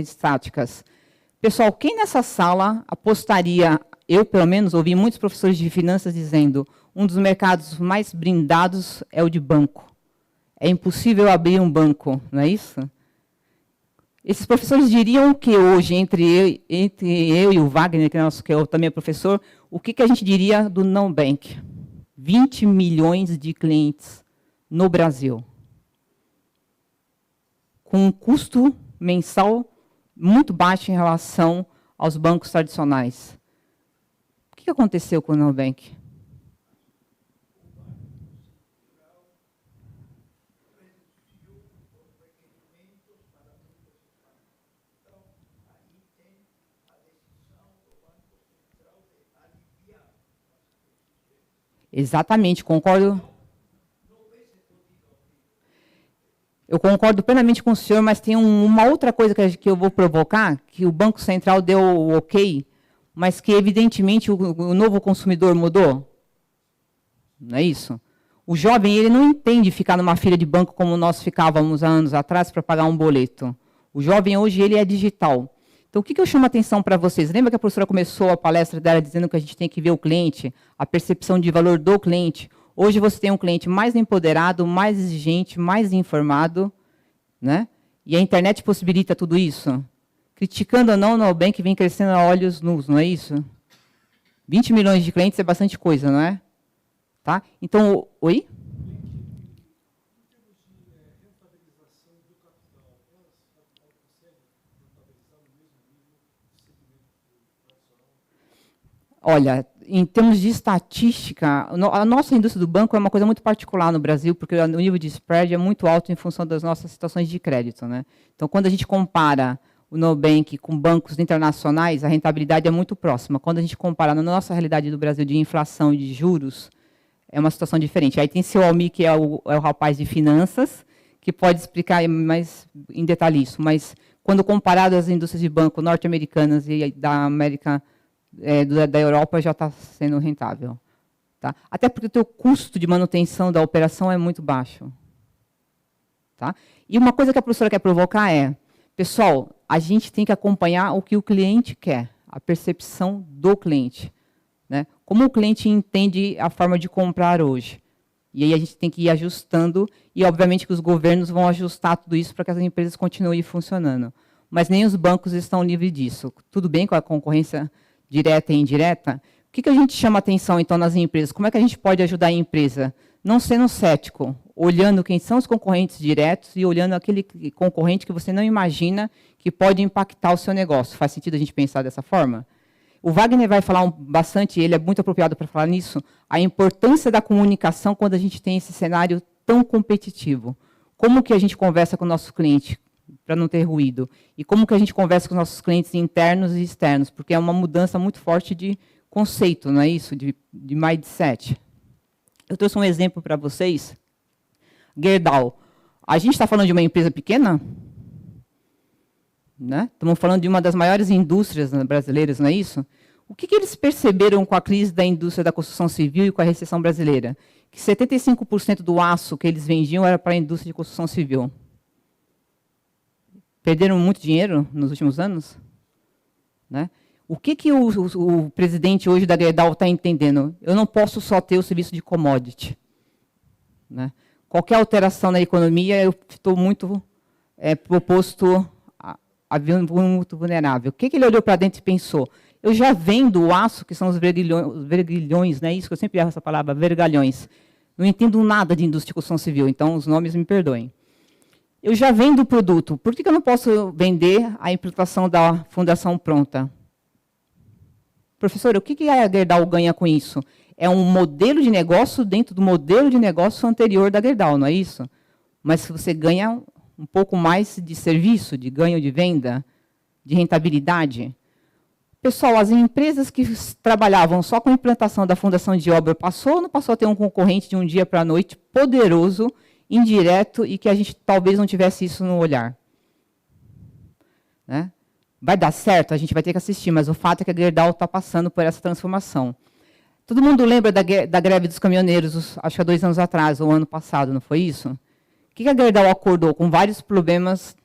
estáticas. Pessoal, quem nessa sala apostaria, eu pelo menos ouvi muitos professores de finanças dizendo, um dos mercados mais blindados é o de banco. É impossível abrir um banco, não é isso? Esses professores diriam que hoje, entre eu e o Wagner, que eu também é professor, o que a gente diria do não bank? 20 milhões de clientes no Brasil, com um custo mensal muito baixo em relação aos bancos tradicionais. O que aconteceu com o Nubank? Exatamente, concordo. Eu concordo plenamente com o senhor, mas tem uma outra coisa que eu vou provocar, que o Banco Central deu o ok, mas que, evidentemente, o novo consumidor mudou. Não é isso? O jovem, ele não entende ficar numa fila de banco como nós ficávamos há anos atrás para pagar um boleto. O jovem, hoje, ele é digital. Então, o que eu chamo a atenção para vocês? Lembra que a professora começou a palestra dela dizendo que a gente tem que ver o cliente, a percepção de valor do cliente? Hoje você tem um cliente mais empoderado, mais exigente, mais informado, né? E a internet possibilita tudo isso. Criticando ou não, o Nubank vem crescendo a olhos nus, não é isso? 20 milhões de clientes é bastante coisa, não é? Tá? Então, oi? Olha, em termos de estatística, a nossa indústria do banco é uma coisa muito particular no Brasil, porque o nível de spread é muito alto em função das nossas situações de crédito, né? Então, quando a gente compara o Nubank com bancos internacionais, a rentabilidade é muito próxima. Quando a gente compara na nossa realidade do Brasil de inflação e de juros, é uma situação diferente. Aí tem seu Almi, que é o rapaz de finanças, que pode explicar mais em detalhe isso. Mas, quando comparado às indústrias de banco norte-americanas e da América da Europa, já está sendo rentável. Tá? Até porque o teu custo de manutenção da operação é muito baixo. Tá? E uma coisa que a professora quer provocar é, pessoal, a gente tem que acompanhar o que o cliente quer, a percepção do cliente. Né? Como o cliente entende a forma de comprar hoje. E aí a gente tem que ir ajustando, e obviamente que os governos vão ajustar tudo isso para que as empresas continuem funcionando. Mas nem os bancos estão livres disso. Tudo bem com a concorrência direta e indireta? O que a gente chama atenção, então, nas empresas? Como é que a gente pode ajudar a empresa? Não sendo cético, olhando quem são os concorrentes diretos e olhando aquele concorrente que você não imagina que pode impactar o seu negócio. Faz sentido a gente pensar dessa forma? O Wagner vai falar bastante, ele é muito apropriado para falar nisso, a importância da comunicação quando a gente tem esse cenário tão competitivo. Como que a gente conversa com o nosso cliente para não ter ruído? E como que a gente conversa com os nossos clientes internos e externos? Porque é uma mudança muito forte de conceito, não é isso? De mindset. Eu trouxe um exemplo para vocês. Gerdau. A gente está falando de uma empresa pequena? Né? Estamos falando de uma das maiores indústrias brasileiras, não é isso? O que eles perceberam com a crise da indústria da construção civil e com a recessão brasileira? Que 75% do aço que eles vendiam era para a indústria de construção civil. Perderam muito dinheiro nos últimos anos? Né? O que o presidente hoje da Gerdau está entendendo? Eu não posso só ter o serviço de commodity. Né? Qualquer alteração na economia, eu estou muito proposto a muito vulnerável. O que ele olhou para dentro e pensou? Eu já vendo o aço, que são os vergalhões, não é isso que eu sempre erro essa palavra, vergalhões. Não entendo nada de indústria de construção civil, então os nomes me perdoem. Eu já vendo o produto, por que eu não posso vender a implantação da fundação pronta? Professora, o que a Gerdau ganha com isso? É um modelo de negócio dentro do modelo de negócio anterior da Gerdau, não é isso? Mas você ganha um pouco mais de serviço, de ganho de venda, de rentabilidade. Pessoal, as empresas que trabalhavam só com a implantação da fundação de obra passou ou não passou a ter um concorrente de um dia para a noite poderoso, indireto, e que a gente talvez não tivesse isso no olhar? Né? Vai dar certo? A gente vai ter que assistir, mas o fato é que a Gerdau está passando por essa transformação. Todo mundo lembra da greve dos caminhoneiros, acho que há 2 anos atrás, ou ano passado, não foi isso? O que a Gerdau acordou? Com vários problemas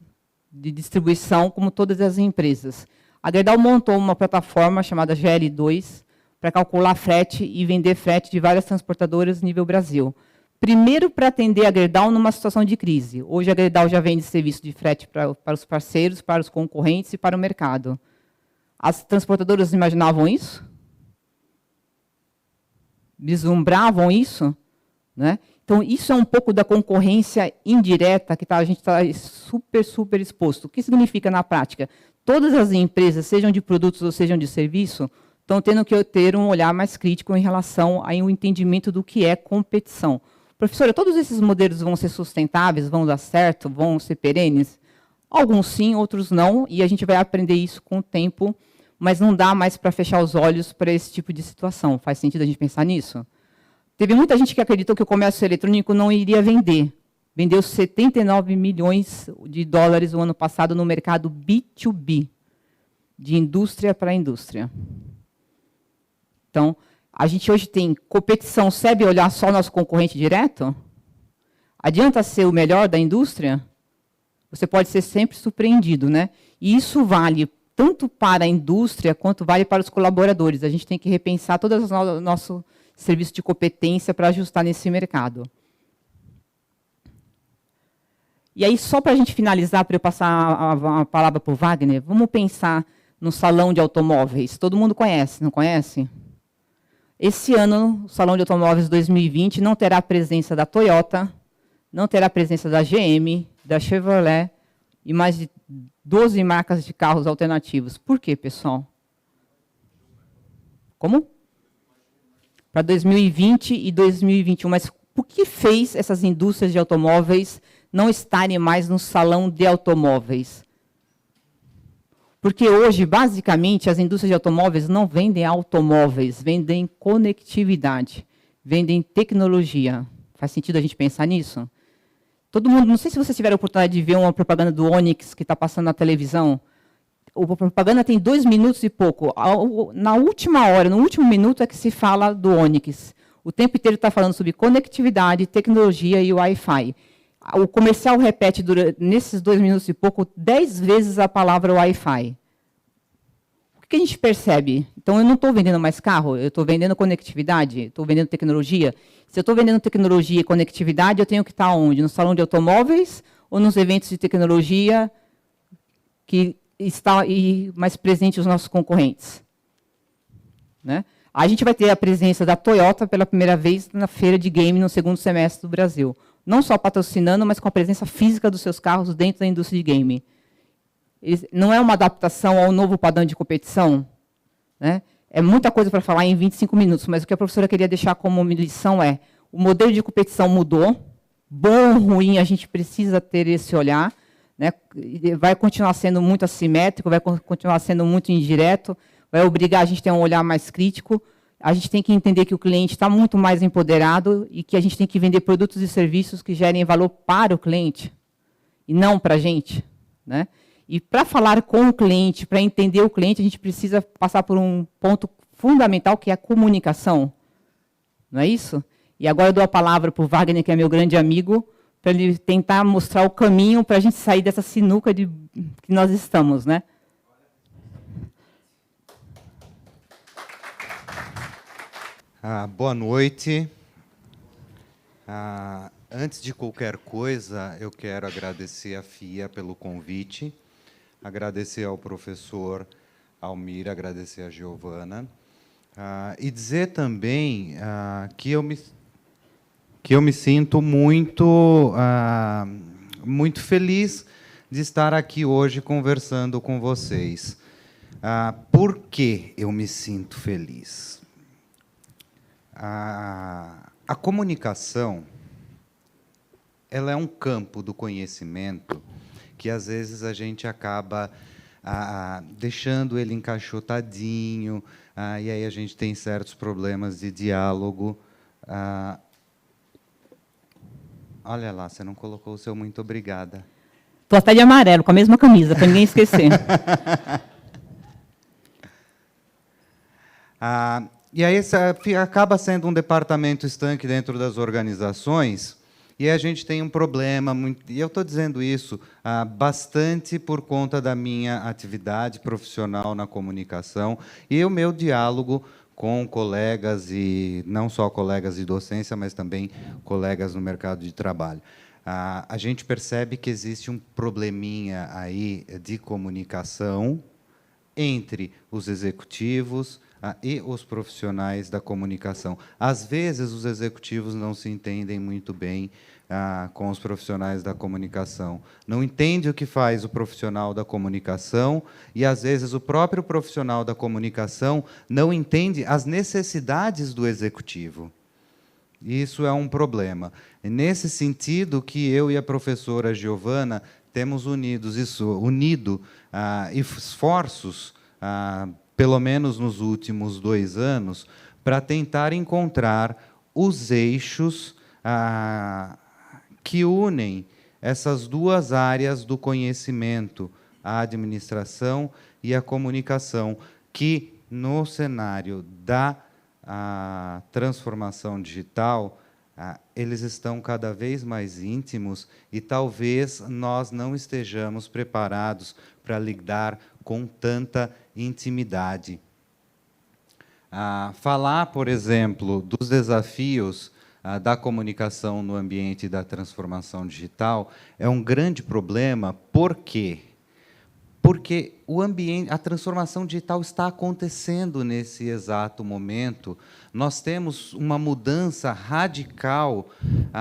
de distribuição, como todas as empresas. A Gerdau montou uma plataforma chamada GL2 para calcular frete e vender frete de várias transportadoras nível Brasil. Primeiro, para atender a Gerdau numa situação de crise. Hoje, a Gerdau já vende serviço de frete para os parceiros, para os concorrentes e para o mercado. As transportadoras imaginavam isso? Vislumbravam isso? Né? Então, isso é um pouco da concorrência indireta que a gente está super exposto. O que significa na prática? Todas as empresas, sejam de produtos ou sejam de serviço, estão tendo que ter um olhar mais crítico em relação ao entendimento do que é competição. Professora, todos esses modelos vão ser sustentáveis, vão dar certo, vão ser perenes? Alguns sim, outros não, e a gente vai aprender isso com o tempo, mas não dá mais para fechar os olhos para esse tipo de situação. Faz sentido a gente pensar nisso? Teve muita gente que acreditou que o comércio eletrônico não iria vender. Vendeu 79 milhões de dólares o ano passado no mercado B2B, de indústria para indústria. Então, a gente hoje tem competição, sabe olhar só nosso concorrente direto? Adianta ser o melhor da indústria? Você pode ser sempre surpreendido, né? E isso vale tanto para a indústria quanto vale para os colaboradores. A gente tem que repensar todo o nosso serviço de competência para ajustar nesse mercado. E aí, só para a gente finalizar, para eu passar a palavra para o Wagner, vamos pensar no salão de automóveis. Todo mundo conhece, não conhece? Esse ano, o Salão de Automóveis 2020 não terá a presença da Toyota, não terá a presença da GM, da Chevrolet e mais de 12 marcas de carros alternativos. Por quê, pessoal? Como? Para 2020 e 2021. Mas por que fez essas indústrias de automóveis não estarem mais no salão de automóveis? Porque hoje, basicamente, as indústrias de automóveis não vendem automóveis, vendem conectividade, vendem tecnologia. Faz sentido a gente pensar nisso? Todo mundo, não sei se vocês tiveram a oportunidade de ver uma propaganda do Onix que está passando na televisão. A propaganda tem 2 minutos e pouco. Na última hora, no último minuto, é que se fala do Onix. O tempo inteiro está falando sobre conectividade, tecnologia e Wi-Fi. O comercial repete, nesses 2 minutos e pouco, 10 vezes a palavra Wi-Fi. O que a gente percebe? Então, eu não estou vendendo mais carro, eu estou vendendo conectividade, estou vendendo tecnologia. Se eu estou vendendo tecnologia e conectividade, eu tenho que estar onde? No salão de automóveis ou nos eventos de tecnologia que está mais presente os nossos concorrentes? Né? A gente vai ter a presença da Toyota pela primeira vez na feira de game no segundo semestre do Brasil. Não só patrocinando, mas com a presença física dos seus carros dentro da indústria de game. Não é uma adaptação ao novo padrão de competição? Né? É muita coisa para falar em 25 minutos, mas o que a professora queria deixar como lição é: o modelo de competição mudou, bom ou ruim, a gente precisa ter esse olhar, né? Vai continuar sendo muito assimétrico, vai continuar sendo muito indireto, vai obrigar a gente a ter um olhar mais crítico. A gente tem que entender que o cliente está muito mais empoderado e que a gente tem que vender produtos e serviços que gerem valor para o cliente e não para a gente. Né? E para falar com o cliente, para entender o cliente, a gente precisa passar por um ponto fundamental, que é a comunicação. Não é isso? E agora eu dou a palavra para o Wagner, que é meu grande amigo, para ele tentar mostrar o caminho para a gente sair dessa sinuca que nós estamos. Né? Boa noite. Antes de qualquer coisa, eu quero agradecer à FIA pelo convite, agradecer ao professor Almir, agradecer a Giovana, e dizer também que eu me sinto muito feliz de estar aqui hoje conversando com vocês. Por que eu me sinto feliz? A comunicação, ela é um campo do conhecimento que, às vezes, a gente acaba deixando ele encaixotadinho, e aí a gente tem certos problemas de diálogo. Olha lá, você não colocou o seu muito obrigada. Estou até de amarelo, com a mesma camisa, para ninguém esquecer. E aí acaba sendo um departamento estanque dentro das organizações, e a gente tem um problema, e eu estou dizendo isso bastante por conta da minha atividade profissional na comunicação e o meu diálogo com colegas, e não só colegas de docência, mas também colegas no mercado de trabalho. A gente percebe que existe um probleminha aí de comunicação entre os executivos e os profissionais da comunicação. Às vezes, os executivos não se entendem muito bem com os profissionais da comunicação. Não entende o que faz o profissional da comunicação e, às vezes, o próprio profissional da comunicação não entende as necessidades do executivo. Isso é um problema. É nesse sentido que eu e a professora Giovana temos unido esforços, pelo menos nos últimos 2 anos, para tentar encontrar os eixos que unem essas duas áreas do conhecimento, a administração e a comunicação, que, no cenário da transformação digital, eles estão cada vez mais íntimos e talvez nós não estejamos preparados para lidar com tanta intimidade. Falar, por exemplo, dos desafios da comunicação no ambiente da transformação digital é um grande problema. Por quê? Porque a transformação digital está acontecendo nesse exato momento. Nós temos uma mudança radical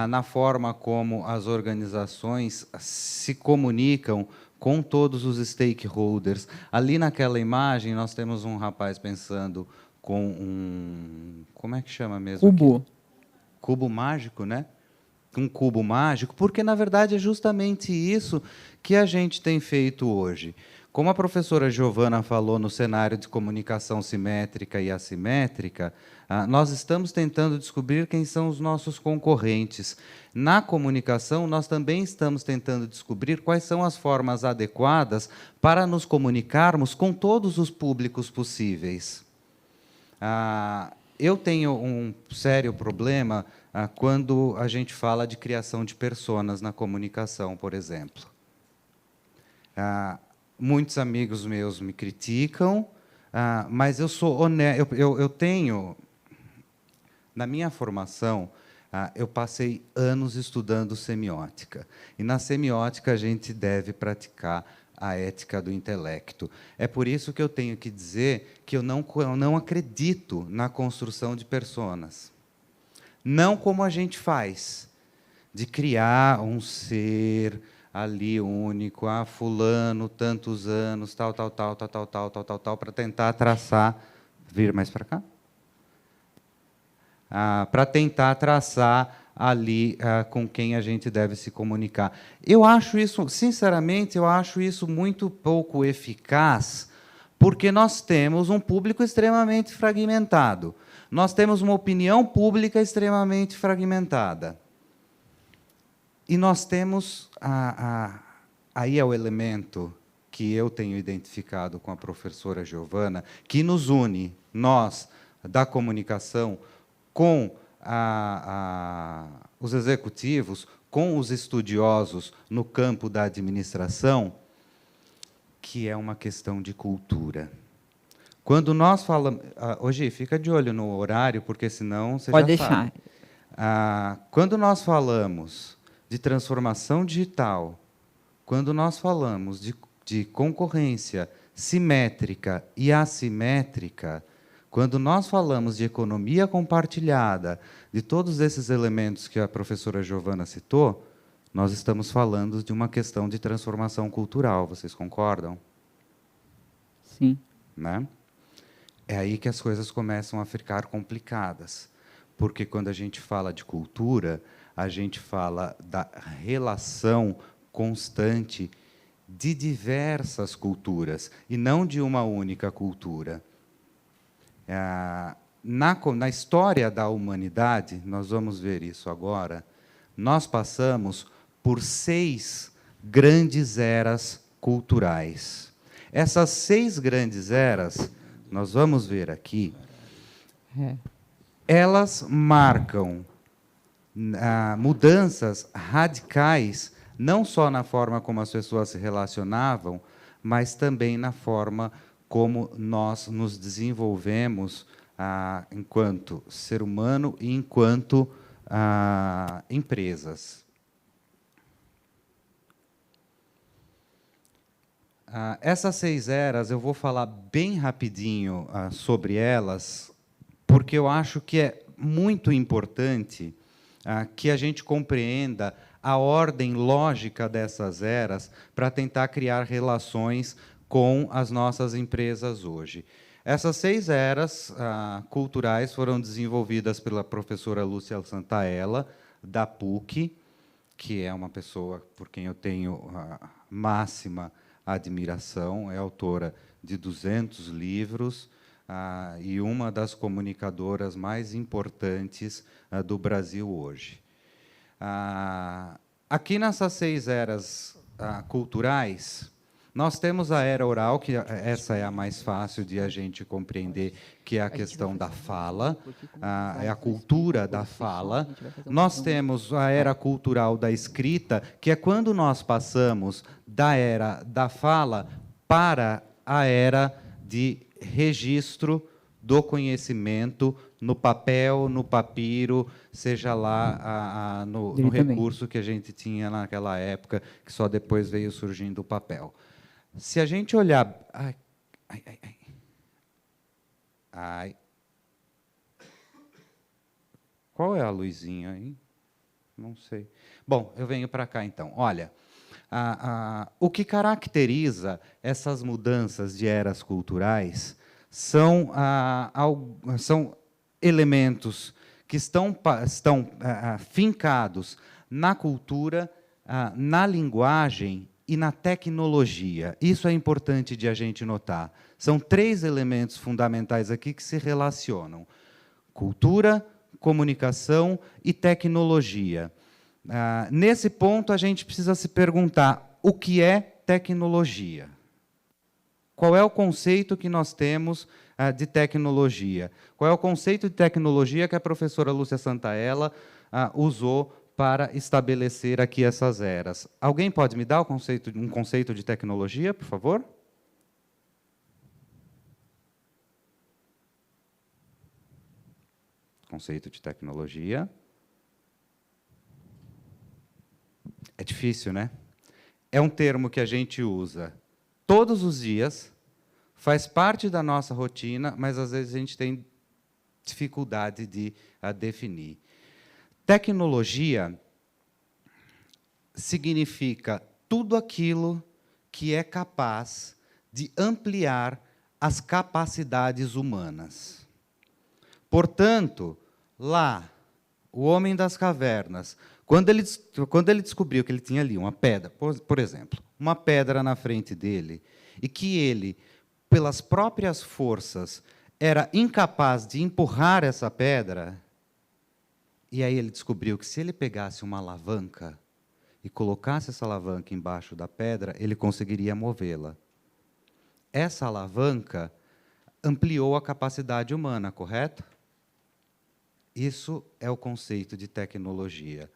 na forma como as organizações se comunicam com todos os stakeholders. Ali naquela imagem, nós temos um rapaz pensando com um... Como é que chama mesmo? Cubo. Cubo mágico, né? Um cubo mágico, porque, na verdade, é justamente isso que a gente tem feito hoje. Como a professora Giovana falou no cenário de comunicação simétrica e assimétrica, nós estamos tentando descobrir quem são os nossos concorrentes. Na comunicação, nós também estamos tentando descobrir quais são as formas adequadas para nos comunicarmos com todos os públicos possíveis. Eu tenho um sério problema quando a gente fala de criação de personas na comunicação, por exemplo. Muitos amigos meus me criticam, mas eu sou honesto. Eu tenho, na minha formação, eu passei anos estudando semiótica. E na semiótica a gente deve praticar a ética do intelecto. É por isso que eu tenho que dizer que eu não acredito na construção de personas. Não como a gente faz, de criar um ser ali único, fulano, tantos anos, tal, para tentar traçar... Vir mais para cá? Para tentar traçar ali com quem a gente deve se comunicar. Eu acho isso, sinceramente, eu acho isso muito pouco eficaz, porque nós temos um público extremamente fragmentado. Nós temos uma opinião pública extremamente fragmentada. E nós temos... aí é o elemento que eu tenho identificado com a professora Giovana, que nos une, nós, da comunicação, com os executivos, com os estudiosos no campo da administração, que é uma questão de cultura. Quando nós falamos... Hoje, fica de olho no horário, porque senão você Pode já sabe. deixar. Quando nós falamos de transformação digital, quando nós falamos de concorrência simétrica e assimétrica, quando nós falamos de economia compartilhada, de todos esses elementos que a professora Giovana citou, nós estamos falando de uma questão de transformação cultural. Vocês concordam? Sim. Né? É aí que as coisas começam a ficar complicadas, porque quando a gente fala de cultura, a gente fala da relação constante de diversas culturas, e não de uma única cultura. Na história da humanidade, nós vamos ver isso agora, nós passamos por 6 grandes eras culturais. Essas 6 grandes eras, nós vamos ver aqui, elas marcam mudanças radicais, não só na forma como as pessoas se relacionavam, mas também na forma como nós nos desenvolvemos enquanto ser humano e enquanto empresas. Essas 6 eras, eu vou falar bem rapidinho sobre elas, porque eu acho que é muito importante que a gente compreenda a ordem lógica dessas eras para tentar criar relações com as nossas empresas hoje. Essas 6 eras culturais foram desenvolvidas pela professora Lúcia Santaella, da PUC, que é uma pessoa por quem eu tenho máxima admiração, é autora de 200 livros, e uma das comunicadoras mais importantes do Brasil hoje. Aqui nessas 6 eras culturais, nós temos a era oral, que essa é a mais fácil de a gente compreender, que é a questão da fala, é a cultura da fala. Nós temos a era cultural da escrita, que é quando nós passamos da era da fala para a era de registro do conhecimento no papel, no papiro, seja lá no recurso que a gente tinha naquela época, que só depois veio surgindo o papel. Se a gente olhar... Qual é a luzinha aí? Não sei. Bom, eu venho para cá, então. Olha, o que caracteriza essas mudanças de eras culturais são elementos que estão fincados na cultura, na linguagem e na tecnologia. Isso é importante de a gente notar. São 3 elementos fundamentais aqui que se relacionam: cultura, comunicação e tecnologia. Nesse ponto, a gente precisa se perguntar o que é tecnologia. Qual é o conceito que nós temos de tecnologia? Qual é o conceito de tecnologia que a professora Lúcia Santaella usou para estabelecer aqui essas eras? Alguém pode me dar um conceito de tecnologia, por favor? Conceito de tecnologia. É difícil, né? É um termo que a gente usa todos os dias, faz parte da nossa rotina, mas às vezes a gente tem dificuldade de definir. Tecnologia significa tudo aquilo que é capaz de ampliar as capacidades humanas. Portanto, lá, o homem das cavernas, quando ele descobriu que ele tinha ali uma pedra, por exemplo, uma pedra na frente dele, e que ele, pelas próprias forças, era incapaz de empurrar essa pedra, e aí ele descobriu que se ele pegasse uma alavanca e colocasse essa alavanca embaixo da pedra, ele conseguiria movê-la. Essa alavanca ampliou a capacidade humana, correto? Isso é o conceito de tecnologia.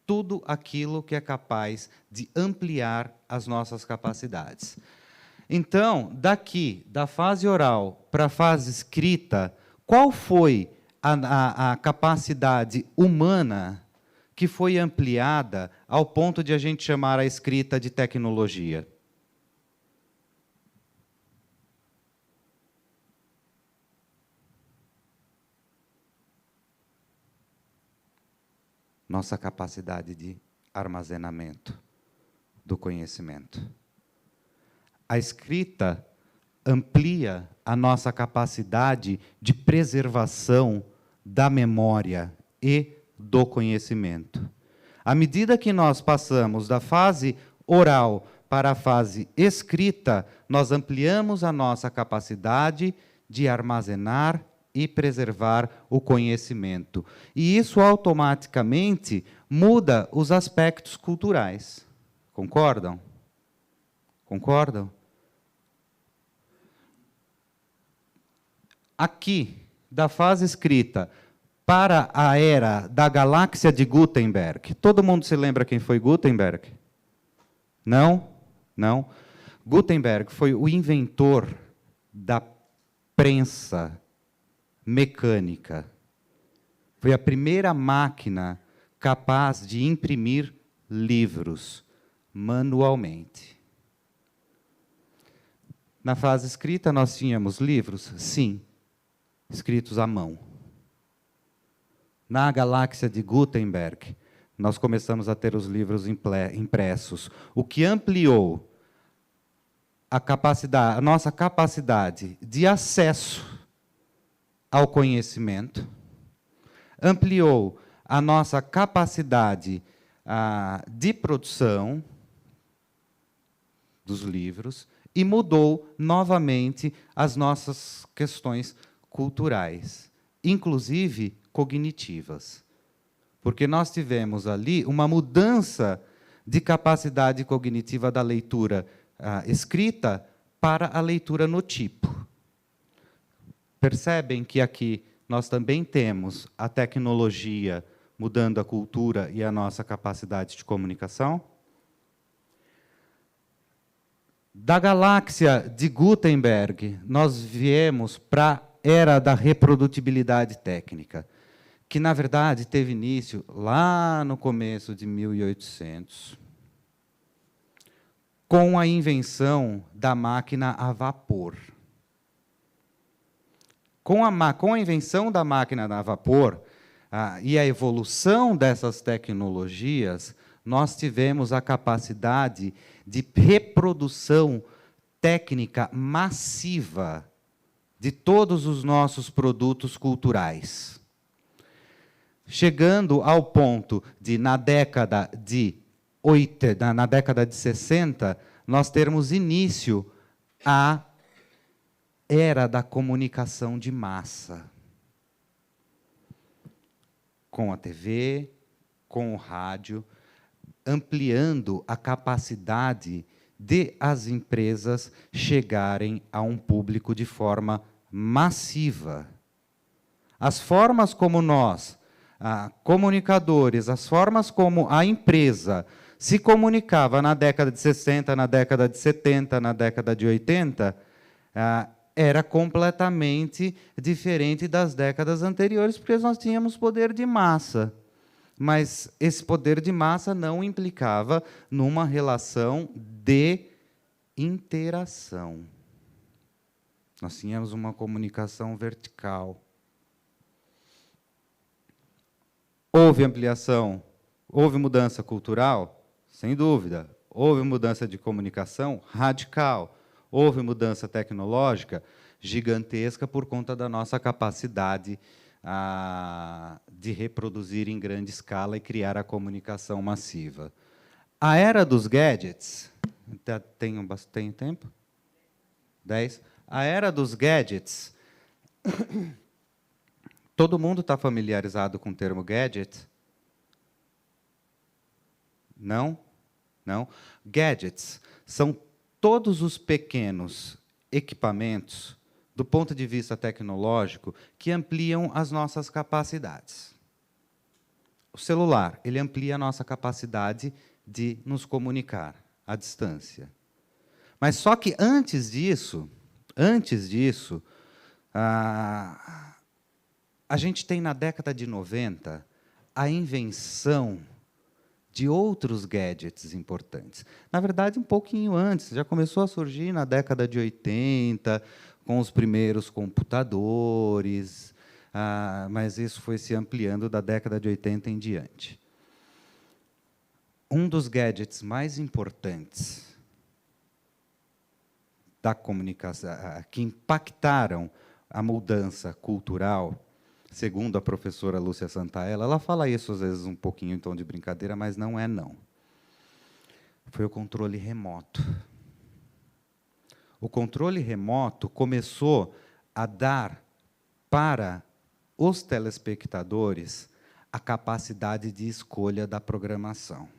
Tudo aquilo que é capaz de ampliar as nossas capacidades. Então, daqui, da fase oral para a fase escrita, qual foi a capacidade humana que foi ampliada ao ponto de a gente chamar a escrita de tecnologia? Nossa capacidade de armazenamento do conhecimento. A escrita amplia a nossa capacidade de preservação da memória e do conhecimento. À medida que nós passamos da fase oral para a fase escrita, nós ampliamos a nossa capacidade de armazenar e preservar o conhecimento. E isso automaticamente muda os aspectos culturais. Concordam? Concordam? Aqui, da fase escrita para a era da galáxia de Gutenberg. Todo mundo se lembra quem foi Gutenberg? Não? Não? Gutenberg foi o inventor da prensa mecânica. Foi a primeira máquina capaz de imprimir livros manualmente. Na fase escrita, nós tínhamos livros? Sim, escritos à mão. Na galáxia de Gutenberg, nós começamos a ter os livros impressos, o que ampliou a nossa capacidade de acesso ao conhecimento, ampliou a nossa capacidade de produção dos livros e mudou novamente as nossas questões culturais, inclusive cognitivas. Porque nós tivemos ali uma mudança de capacidade cognitiva da leitura escrita para a leitura no tipo. Percebem que aqui nós também temos a tecnologia mudando a cultura e a nossa capacidade de comunicação? Da galáxia de Gutenberg, nós viemos para a era da reprodutibilidade técnica, que, na verdade, teve início lá no começo de 1800, com a invenção da máquina a vapor. Com a invenção da máquina a vapor e a evolução dessas tecnologias, nós tivemos a capacidade de reprodução técnica massiva de todos os nossos produtos culturais. Chegando ao ponto de, na década de 60, nós termos início à era da comunicação de massa. Com a TV, com o rádio, ampliando a capacidade de as empresas chegarem a um público de forma massiva. As formas como nós, comunicadores, as formas como a empresa se comunicava na década de 60, na década de 70, na década de 80, era completamente diferente das décadas anteriores, porque nós tínhamos poder de massa. Mas esse poder de massa não implicava numa relação de interação. Nós tínhamos uma comunicação vertical. Houve ampliação, houve mudança cultural? Sem dúvida. Houve mudança de comunicação? Radical. Houve mudança tecnológica? Gigantesca, por conta da nossa capacidade de reproduzir em grande escala e criar a comunicação massiva. A era dos gadgets... Tenho tempo? 10? A era dos gadgets... Todo mundo está familiarizado com o termo gadget? Não? Não? Gadgets são todos os pequenos equipamentos, do ponto de vista tecnológico, que ampliam as nossas capacidades. O celular, ele amplia a nossa capacidade de nos comunicar à distância. Mas só que antes disso, a gente tem, na década de 90, a invenção de outros gadgets importantes. Na verdade, um pouquinho antes, já começou a surgir na década de 80, com os primeiros computadores, mas isso foi se ampliando da década de 80 em diante. Um dos gadgets mais importantes da comunicação, que impactaram a mudança cultural, segundo a professora Lúcia Santaella, ela fala isso às vezes um pouquinho em tom de brincadeira, mas não é não. Foi o controle remoto. O controle remoto começou a dar para os telespectadores a capacidade de escolha da programação.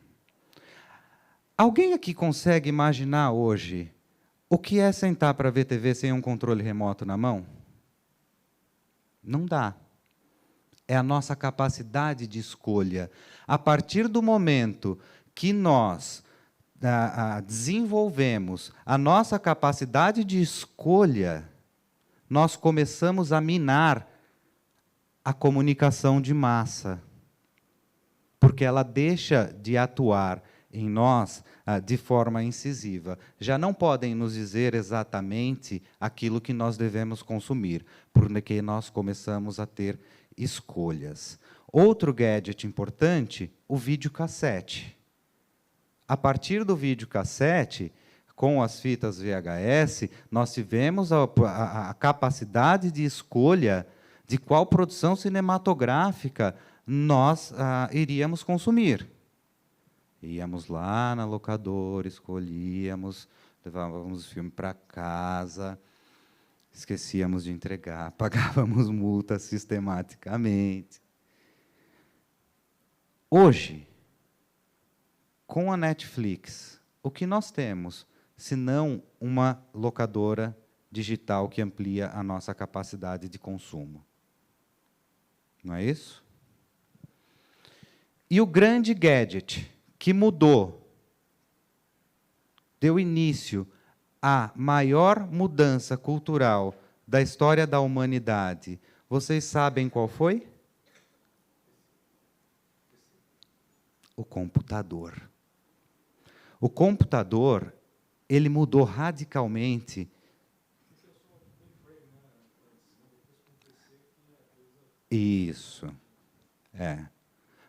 Alguém aqui consegue imaginar hoje o que é sentar para ver TV sem um controle remoto na mão? Não dá. É a nossa capacidade de escolha. A partir do momento que nós desenvolvemos a nossa capacidade de escolha, nós começamos a minar a comunicação de massa, porque ela deixa de atuar em nós de forma incisiva. Já não podem nos dizer exatamente aquilo que nós devemos consumir, porque nós começamos a ter escolhas. Outro gadget importante, o videocassete. A partir do videocassete, com as fitas VHS, nós tivemos a capacidade de escolha de qual produção cinematográfica nós iríamos consumir. Íamos lá na locadora, escolhíamos levávamos o filme para casa, esquecíamos de entregar, pagávamos multa sistematicamente. Hoje, com a Netflix, o que nós temos, se não uma locadora digital que amplia a nossa capacidade de consumo? Não é isso? E o grande gadget que mudou, deu início à maior mudança cultural da história da humanidade, vocês sabem qual foi? O computador. O computador, ele mudou radicalmente. Isso.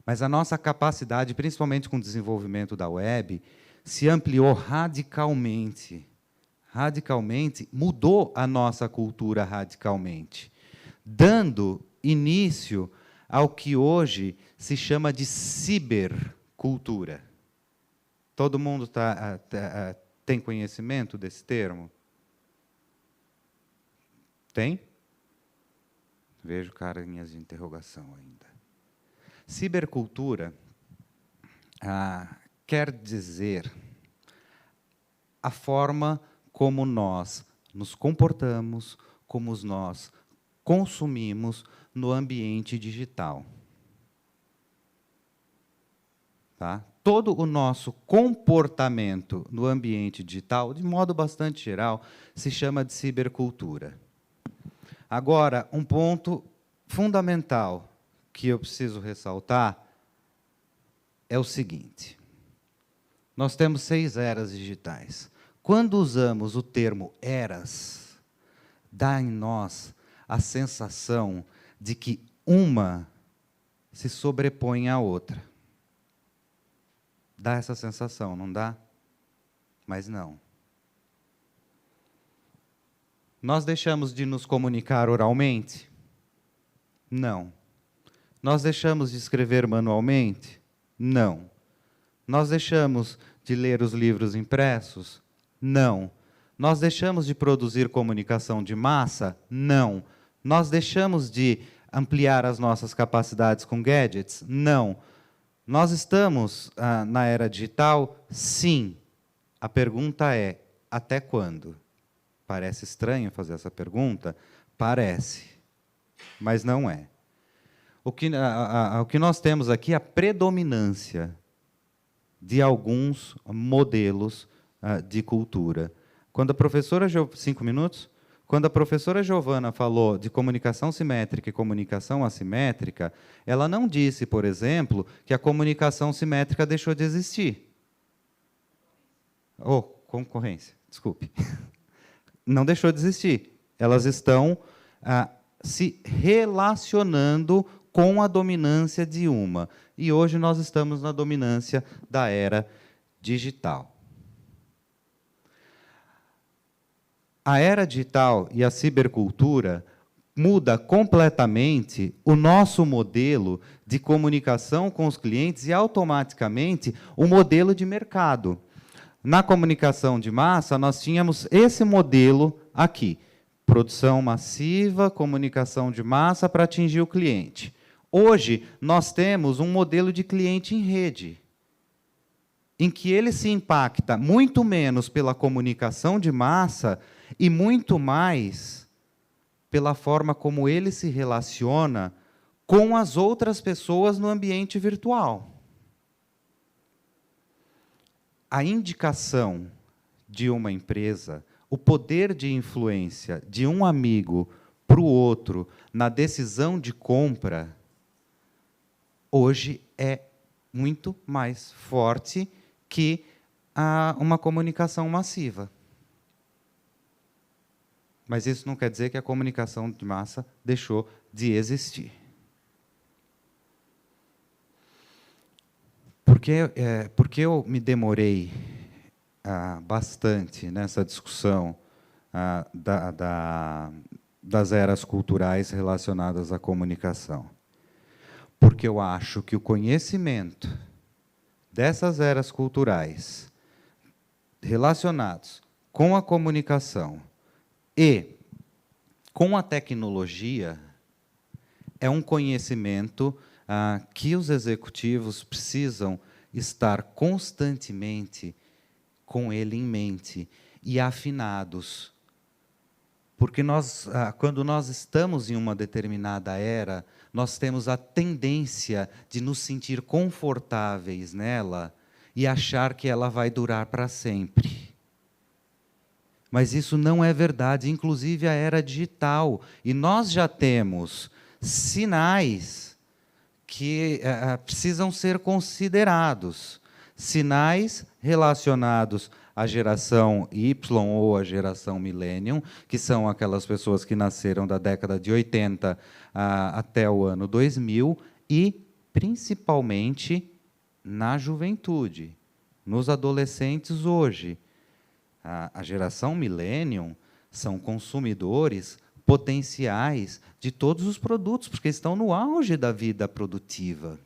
Mas a nossa capacidade, principalmente com o desenvolvimento da web, se ampliou radicalmente. Radicalmente, mudou a nossa cultura radicalmente, dando início ao que hoje se chama de cibercultura. Todo mundo tem conhecimento desse termo? Tem? Vejo carinhas de interrogação ainda. Cibercultura quer dizer a forma como nós nos comportamos, como nós consumimos no ambiente digital. Tá? Todo o nosso comportamento no ambiente digital, de modo bastante geral, se chama de cibercultura. Agora, um ponto fundamental que eu preciso ressaltar é o seguinte. Nós temos 6 eras digitais. Quando usamos o termo eras, dá em nós a sensação de que uma se sobrepõe à outra. Dá essa sensação, não dá? Mas não. Nós deixamos de nos comunicar oralmente? Não. Nós deixamos de escrever manualmente? Não. Nós deixamos de ler os livros impressos? Não. Nós deixamos de produzir comunicação de massa? Não. Nós deixamos de ampliar as nossas capacidades com gadgets? Não. Nós estamos na era digital? Sim. A pergunta é, até quando? Parece estranho fazer essa pergunta? Parece, mas não é. O que nós temos aqui é a predominância de alguns modelos de cultura. Quando a professora... 5 minutos? Quando a professora Giovana falou de comunicação simétrica e comunicação assimétrica, ela não disse, por exemplo, que a comunicação simétrica deixou de existir. Concorrência, desculpe. Não deixou de existir. Elas estão se relacionando com a dominância de uma. E hoje nós estamos na dominância da era digital. A era digital e a cibercultura muda completamente o nosso modelo de comunicação com os clientes e, automaticamente, o modelo de mercado. Na comunicação de massa, nós tínhamos esse modelo aqui. Produção massiva, comunicação de massa para atingir o cliente. Hoje, nós temos um modelo de cliente em rede, em que ele se impacta muito menos pela comunicação de massa e muito mais pela forma como ele se relaciona com as outras pessoas no ambiente virtual. A indicação de uma empresa, o poder de influência de um amigo para o outro na decisão de compra, hoje é muito mais forte que uma comunicação massiva. Mas isso não quer dizer que a comunicação de massa deixou de existir. Por que eu me demorei bastante nessa discussão das eras culturais relacionadas à comunicação? Porque eu acho que o conhecimento dessas eras culturais relacionados com a comunicação e com a tecnologia é um conhecimento que os executivos precisam estar constantemente com ele em mente e afinados. Porque quando nós estamos em uma determinada era, nós temos a tendência de nos sentir confortáveis nela e achar que ela vai durar para sempre. Mas isso não é verdade, inclusive a era digital. E nós já temos sinais que precisam ser considerados. Sinais relacionados à geração Y ou à geração Millennium, que são aquelas pessoas que nasceram da década de 80 até o ano 2000, e, principalmente, na juventude, nos adolescentes hoje. A geração Millennium são consumidores potenciais de todos os produtos, porque estão no auge da vida produtiva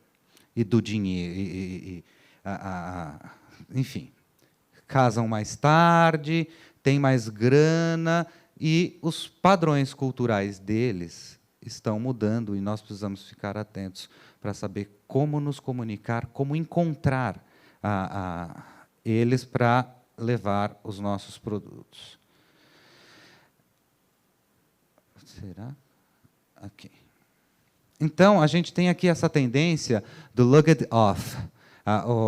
e do dinheiro. Enfim, casam mais tarde, têm mais grana, e os padrões culturais deles estão mudando, e nós precisamos ficar atentos para saber como nos comunicar, como encontrar eles para levar os nossos produtos. Será? Aqui. Então, a gente tem aqui essa tendência do look it off.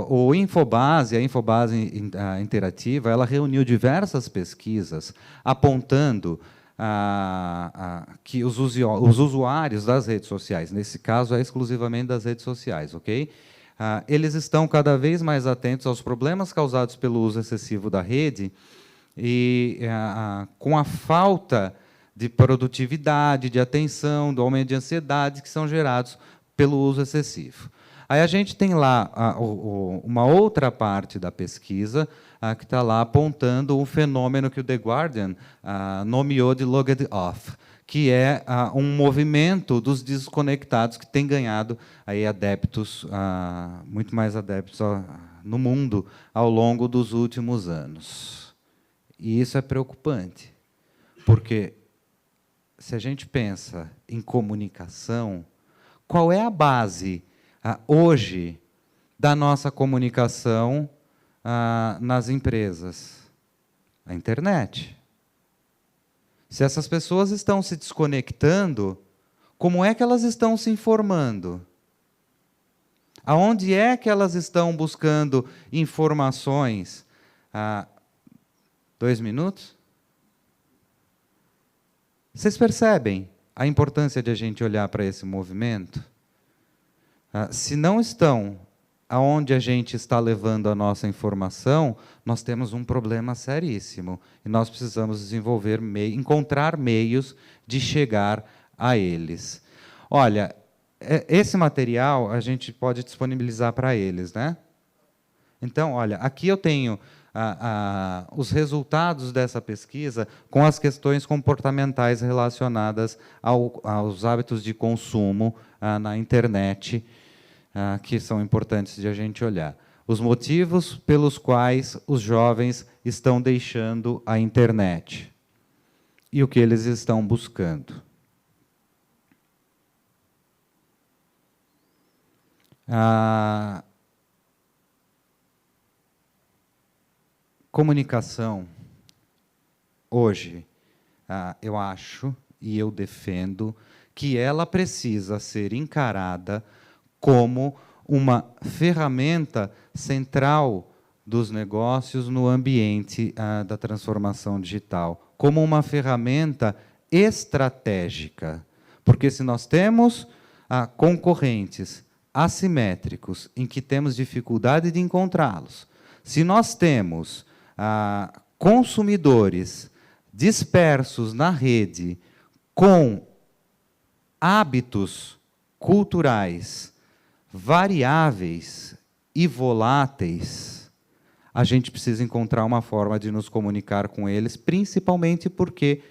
O Infobase, a Infobase Interativa, ela reuniu diversas pesquisas apontando que os usuários das redes sociais, nesse caso é exclusivamente das redes sociais, ok? Eles estão cada vez mais atentos aos problemas causados pelo uso excessivo da rede e com a falta de produtividade, de atenção, do aumento de ansiedade que são gerados pelo uso excessivo. Aí a gente tem lá uma outra parte da pesquisa que está lá apontando um fenômeno que o The Guardian nomeou de look it off, que é um movimento dos desconectados que tem ganhado aí adeptos, muito mais adeptos no mundo ao longo dos últimos anos. E isso é preocupante, porque se a gente pensa em comunicação, qual é a base hoje da nossa comunicação nas empresas? A internet. Se essas pessoas estão se desconectando, como é que elas estão se informando? Aonde é que elas estão buscando informações? 2 minutos? Vocês percebem a importância de a gente olhar para esse movimento? Se não estão aonde a gente está levando a nossa informação, nós temos um problema seríssimo. E nós precisamos desenvolver encontrar meios de chegar a eles. Olha, esse material a gente pode disponibilizar para eles, né? Então, olha, aqui eu tenho os resultados dessa pesquisa com as questões comportamentais relacionadas aos hábitos de consumo na internet, que são importantes de a gente olhar. Os motivos pelos quais os jovens estão deixando a internet e o que eles estão buscando. Comunicação, hoje, eu acho e eu defendo que ela precisa ser encarada como uma ferramenta central dos negócios no ambiente da transformação digital, como uma ferramenta estratégica. Porque se nós temos concorrentes assimétricos, em que temos dificuldade de encontrá-los, se nós temos consumidores dispersos na rede com hábitos culturais variáveis e voláteis, a gente precisa encontrar uma forma de nos comunicar com eles, principalmente porque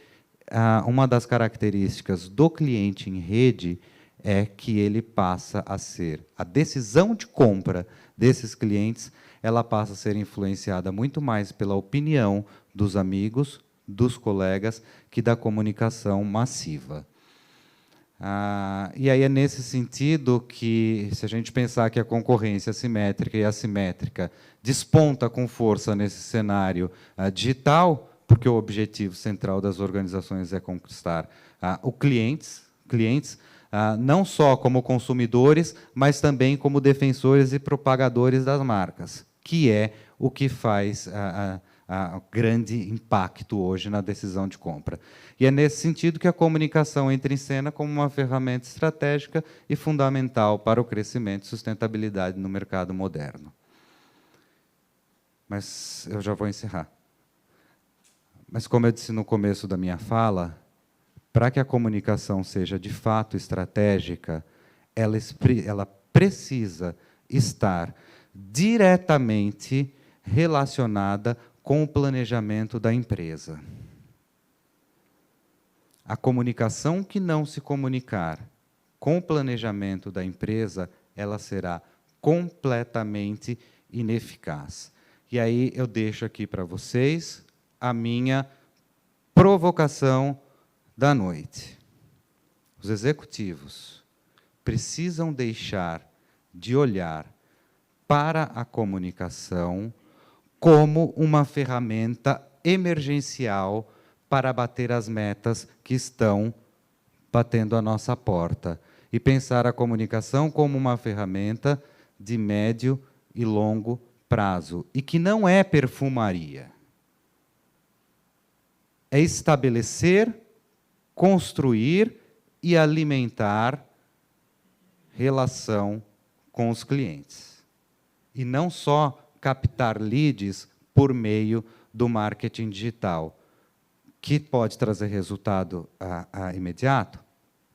uma das características do cliente em rede é que ele passa a ser, a decisão de compra desses clientes ela passa a ser influenciada muito mais pela opinião dos amigos, dos colegas, que da comunicação massiva. E aí é nesse sentido que, se a gente pensar que a concorrência simétrica e assimétrica desponta com força nesse cenário digital, porque o objetivo central das organizações é conquistar os clientes, não só como consumidores, mas também como defensores e propagadores das marcas, que é o que faz grande impacto hoje na decisão de compra. E é nesse sentido que a comunicação entra em cena como uma ferramenta estratégica e fundamental para o crescimento e sustentabilidade no mercado moderno. Mas eu já vou encerrar. Mas, como eu disse no começo da minha fala, para que a comunicação seja de fato estratégica, ela precisa estar diretamente relacionada com o planejamento da empresa. A comunicação que não se comunicar com o planejamento da empresa, ela será completamente ineficaz. E aí eu deixo aqui para vocês a minha provocação da noite. Os executivos precisam deixar de olhar para a comunicação como uma ferramenta emergencial para bater as metas que estão batendo a nossa porta, e pensar a comunicação como uma ferramenta de médio e longo prazo, e que não é perfumaria. É estabelecer, construir e alimentar relação com os clientes. E não só captar leads por meio do marketing digital, que pode trazer resultado imediato?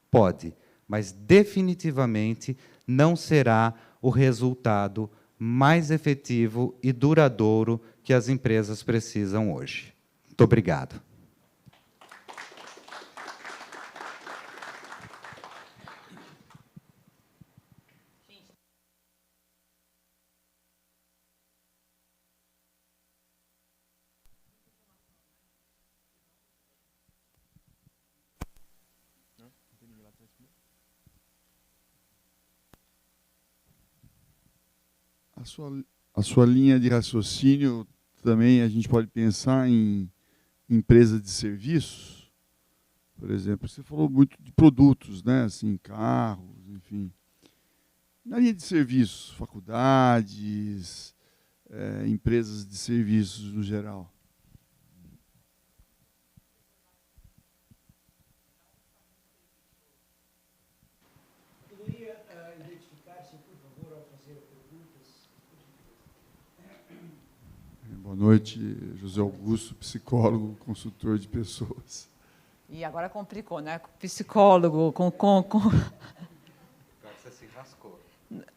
Pode, mas definitivamente não será o resultado mais efetivo e duradouro que as empresas precisam hoje. Muito obrigado. A sua linha de raciocínio também a gente pode pensar em empresa de serviços, por exemplo. Você falou muito de produtos, né? Assim, carros, enfim. Na linha de serviços, faculdades, empresas de serviços no geral. Poderia identificar-se, por favor, ao fazer perguntas? Boa noite, José Augusto, psicólogo, consultor de pessoas. E agora complicou, né? Psicólogo, Você se rascou.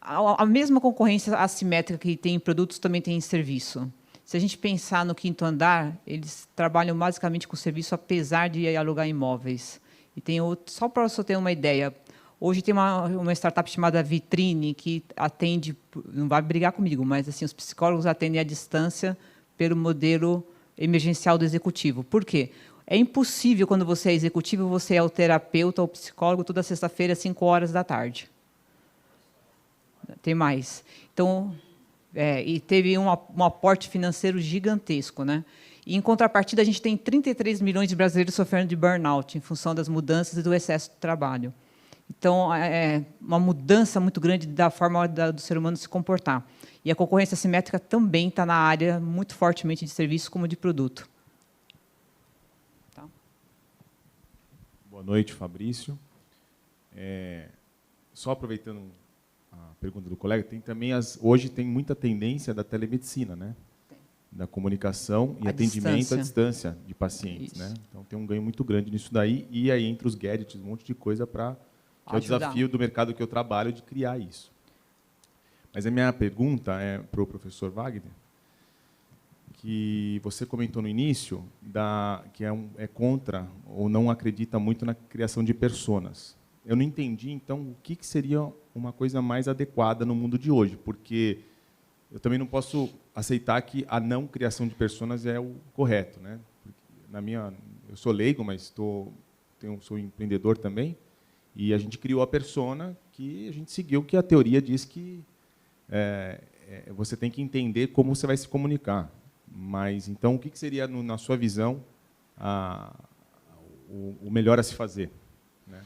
A mesma concorrência assimétrica que tem em produtos também tem em serviço. Se a gente pensar no quinto andar, eles trabalham basicamente com serviço, apesar de alugar imóveis. E tem outro, só para você ter uma ideia, hoje tem uma startup chamada Vitrine, que atende, não vai brigar comigo, mas assim, os psicólogos atendem à distância pelo modelo emergencial do executivo. Por quê? É impossível, quando você é executivo, você é o terapeuta ou psicólogo toda sexta-feira, às 5 horas da tarde. Tem mais. Então, e teve um aporte financeiro gigantesco, né? E, em contrapartida, a gente tem 33 milhões de brasileiros sofrendo de burnout, em função das mudanças e do excesso de trabalho. Então, é uma mudança muito grande da forma do ser humano se comportar. E a concorrência assimétrica também está na área muito fortemente de serviço como de produto. Tá? Boa noite, Fabrício. Só aproveitando a pergunta do colega, tem também hoje tem muita tendência da telemedicina, né? Tem. Da comunicação e atendimento à distância de pacientes, né? Então tem um ganho muito grande nisso daí, e aí entre os gadgets, um monte de coisa para que é o desafio do mercado que eu trabalho de criar isso. Mas a minha pergunta é para o professor Wagner, que você comentou no início que é contra ou não acredita muito na criação de personas. Eu não entendi, então, o que seria uma coisa mais adequada no mundo de hoje, porque eu também não posso aceitar que a não criação de personas é o correto, né? Eu sou leigo, mas sou empreendedor também, e a gente criou a persona que a gente seguiu, que a teoria diz que você tem que entender como você vai se comunicar. Mas, então, o que seria, na sua visão, o melhor a se fazer, né?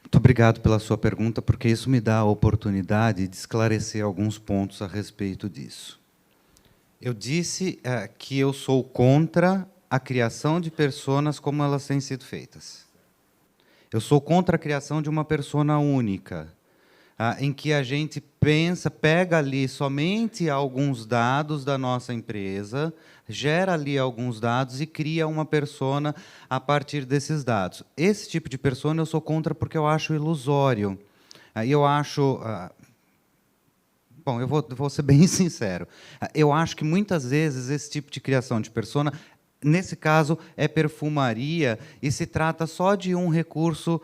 Muito obrigado pela sua pergunta, porque isso me dá a oportunidade de esclarecer alguns pontos a respeito disso. Eu disse que eu sou contra a criação de personas como elas têm sido feitas. Eu sou contra a criação de uma persona única, em que a gente pega ali somente alguns dados da nossa empresa, gera ali alguns dados e cria uma persona a partir desses dados. Esse tipo de persona eu sou contra porque eu acho ilusório. Eu acho... Bom, eu vou ser bem sincero. Eu acho que, muitas vezes, esse tipo de criação de persona, nesse caso, é perfumaria e se trata só de um recurso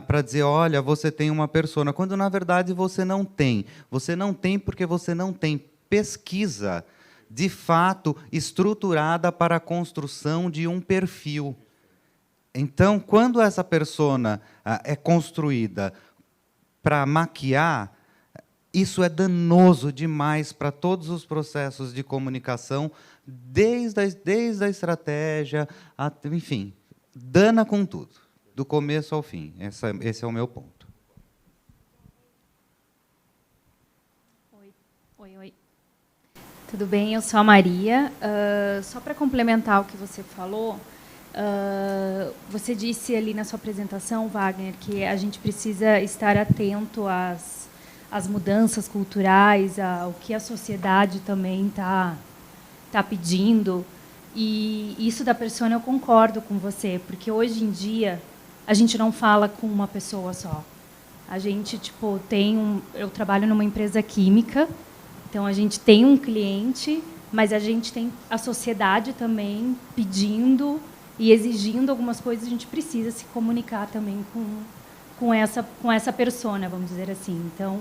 para dizer, olha, você tem uma persona, quando, na verdade, você não tem. Você não tem porque você não tem pesquisa, de fato, estruturada para a construção de um perfil. Então, quando essa persona é construída para maquiar, isso é danoso demais para todos os processos de comunicação, desde a estratégia, enfim, dana com tudo, do começo ao fim. Esse é o meu ponto. Oi. Tudo bem? Eu sou a Maria. Só para complementar o que você falou, você disse ali na sua apresentação, Wagner, que a gente precisa estar atento às mudanças culturais, ao que a sociedade também está pedindo. E isso da persona eu concordo com você, porque hoje em dia a gente não fala com uma pessoa só. A gente eu trabalho numa empresa química, então a gente tem um cliente, mas a gente tem a sociedade também pedindo e exigindo algumas coisas. A gente precisa se comunicar também com essa persona, vamos dizer assim. Então,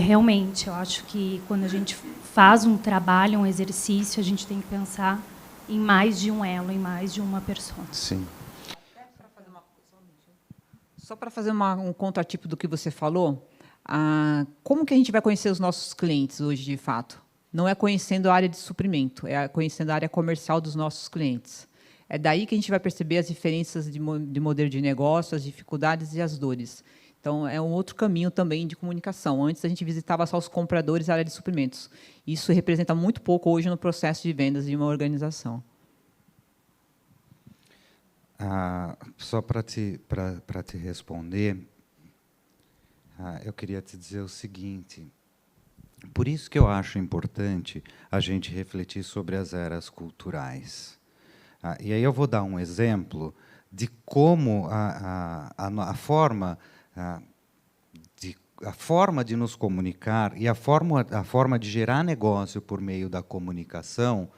realmente, eu acho que quando a gente faz um trabalho, um exercício, a gente tem que pensar em mais de um elo, em mais de uma persona. Sim. Só para fazer um contratipo do que você falou, como que a gente vai conhecer os nossos clientes hoje, de fato? Não é conhecendo a área de suprimento, é conhecendo a área comercial dos nossos clientes. É daí que a gente vai perceber as diferenças de modelo de negócio, as dificuldades e as dores. Então, é um outro caminho também de comunicação. Antes, a gente visitava só os compradores da área de suprimentos. Isso representa muito pouco hoje no processo de vendas de uma organização. Só para te responder, eu queria te dizer o seguinte. Por isso que eu acho importante a gente refletir sobre as eras culturais. E aí eu vou dar um exemplo de como a forma de nos comunicar e a forma de gerar negócio por meio da comunicação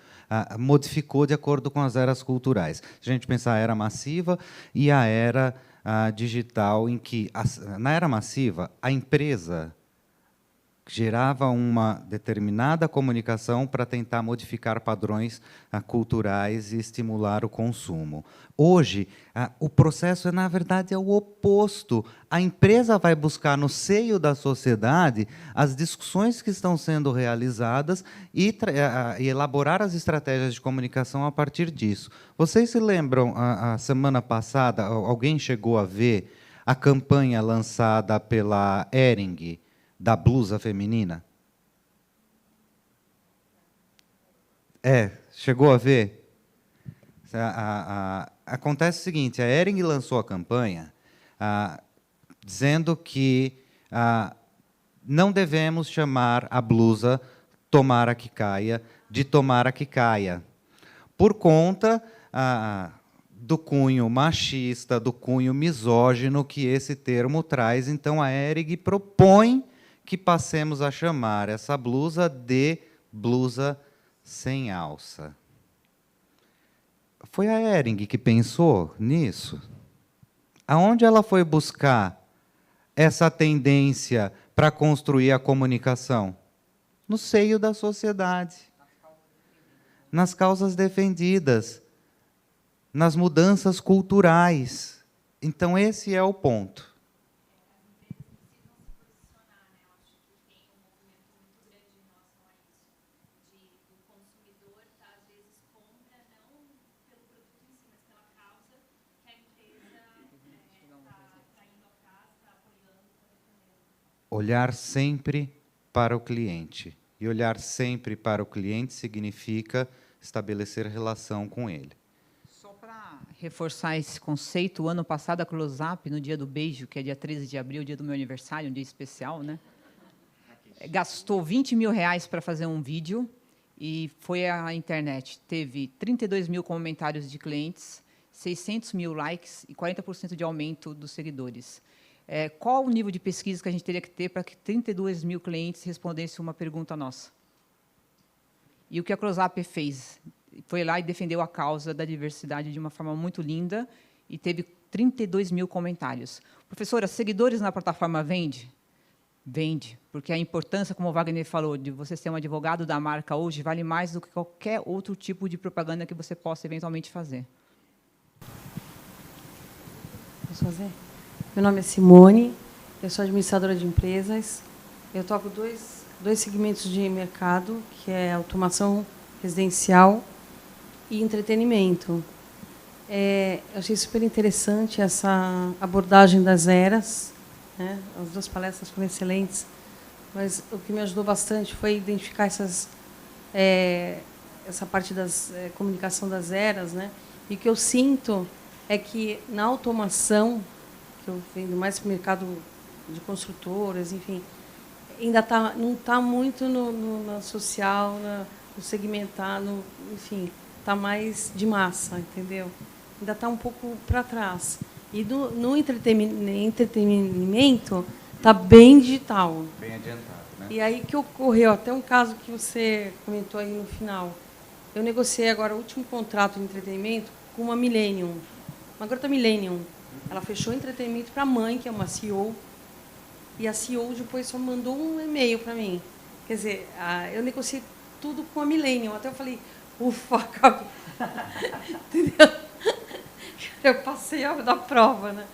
modificou de acordo com as eras culturais. Se a gente pensar a era massiva e a era digital, em que, na era massiva, a empresa gerava uma determinada comunicação para tentar modificar padrões culturais e estimular o consumo. Hoje, o processo, na verdade, é o oposto. A empresa vai buscar no seio da sociedade as discussões que estão sendo realizadas e elaborar as estratégias de comunicação a partir disso. Vocês se lembram, a semana passada, alguém chegou a ver a campanha lançada pela Hering, da blusa feminina? Chegou a ver? Acontece o seguinte, a Hering lançou a campanha dizendo que não devemos chamar a blusa Tomara que Caia de Tomara que Caia, por conta do cunho machista, do cunho misógino que esse termo traz. Então, a Hering propõe que passemos a chamar essa blusa de blusa sem alça. Foi a Hering que pensou nisso? Aonde ela foi buscar essa tendência para construir a comunicação? no seio da sociedade, nas causas defendidas, nas mudanças culturais. Então, esse é o ponto. Olhar sempre para o cliente. E olhar sempre para o cliente significa estabelecer relação com ele. Só para reforçar esse conceito, o ano passado a Close-Up, no dia do beijo, que é dia 13 de abril, dia do meu aniversário, um dia especial, né? Gastou R$20 mil para fazer um vídeo e foi à internet. Teve 32 mil comentários de clientes, 600 mil likes e 40% de aumento dos seguidores. Qual o nível de pesquisa que a gente teria que ter para que 32 mil clientes respondessem uma pergunta nossa? E o que a Close-Up fez? Foi lá e defendeu a causa da diversidade de uma forma muito linda e teve 32 mil comentários. Professora, seguidores na plataforma vende? Vende, porque a importância, como o Wagner falou, de você ser um advogado da marca hoje vale mais do que qualquer outro tipo de propaganda que você possa eventualmente fazer. Posso fazer? Meu nome é Simone, eu sou administradora de empresas. Eu toco dois segmentos de mercado, que é automação residencial e entretenimento. Eu achei super interessante essa abordagem das eras, né? As duas palestras foram excelentes, mas o que me ajudou bastante foi identificar essa parte das comunicação das eras, né? E o que eu sinto é que na automação, que eu vendo mais para o mercado de construtoras, enfim, ainda não está muito no social, no segmentado, enfim, está mais de massa, entendeu? Ainda está um pouco para trás. E no entretenimento está bem digital. Bem adiantado, né? E aí que ocorreu, até um caso que você comentou aí no final. Eu negociei agora o último contrato de entretenimento com uma Millennium, uma garota Millennium. Ela fechou entretenimento para a mãe, que é uma CEO, e a CEO depois só mandou um e-mail para mim. Quer dizer, eu negociei tudo com a Millennium. Até eu falei, ufa, acabou. Entendeu? Eu passei da prova, né?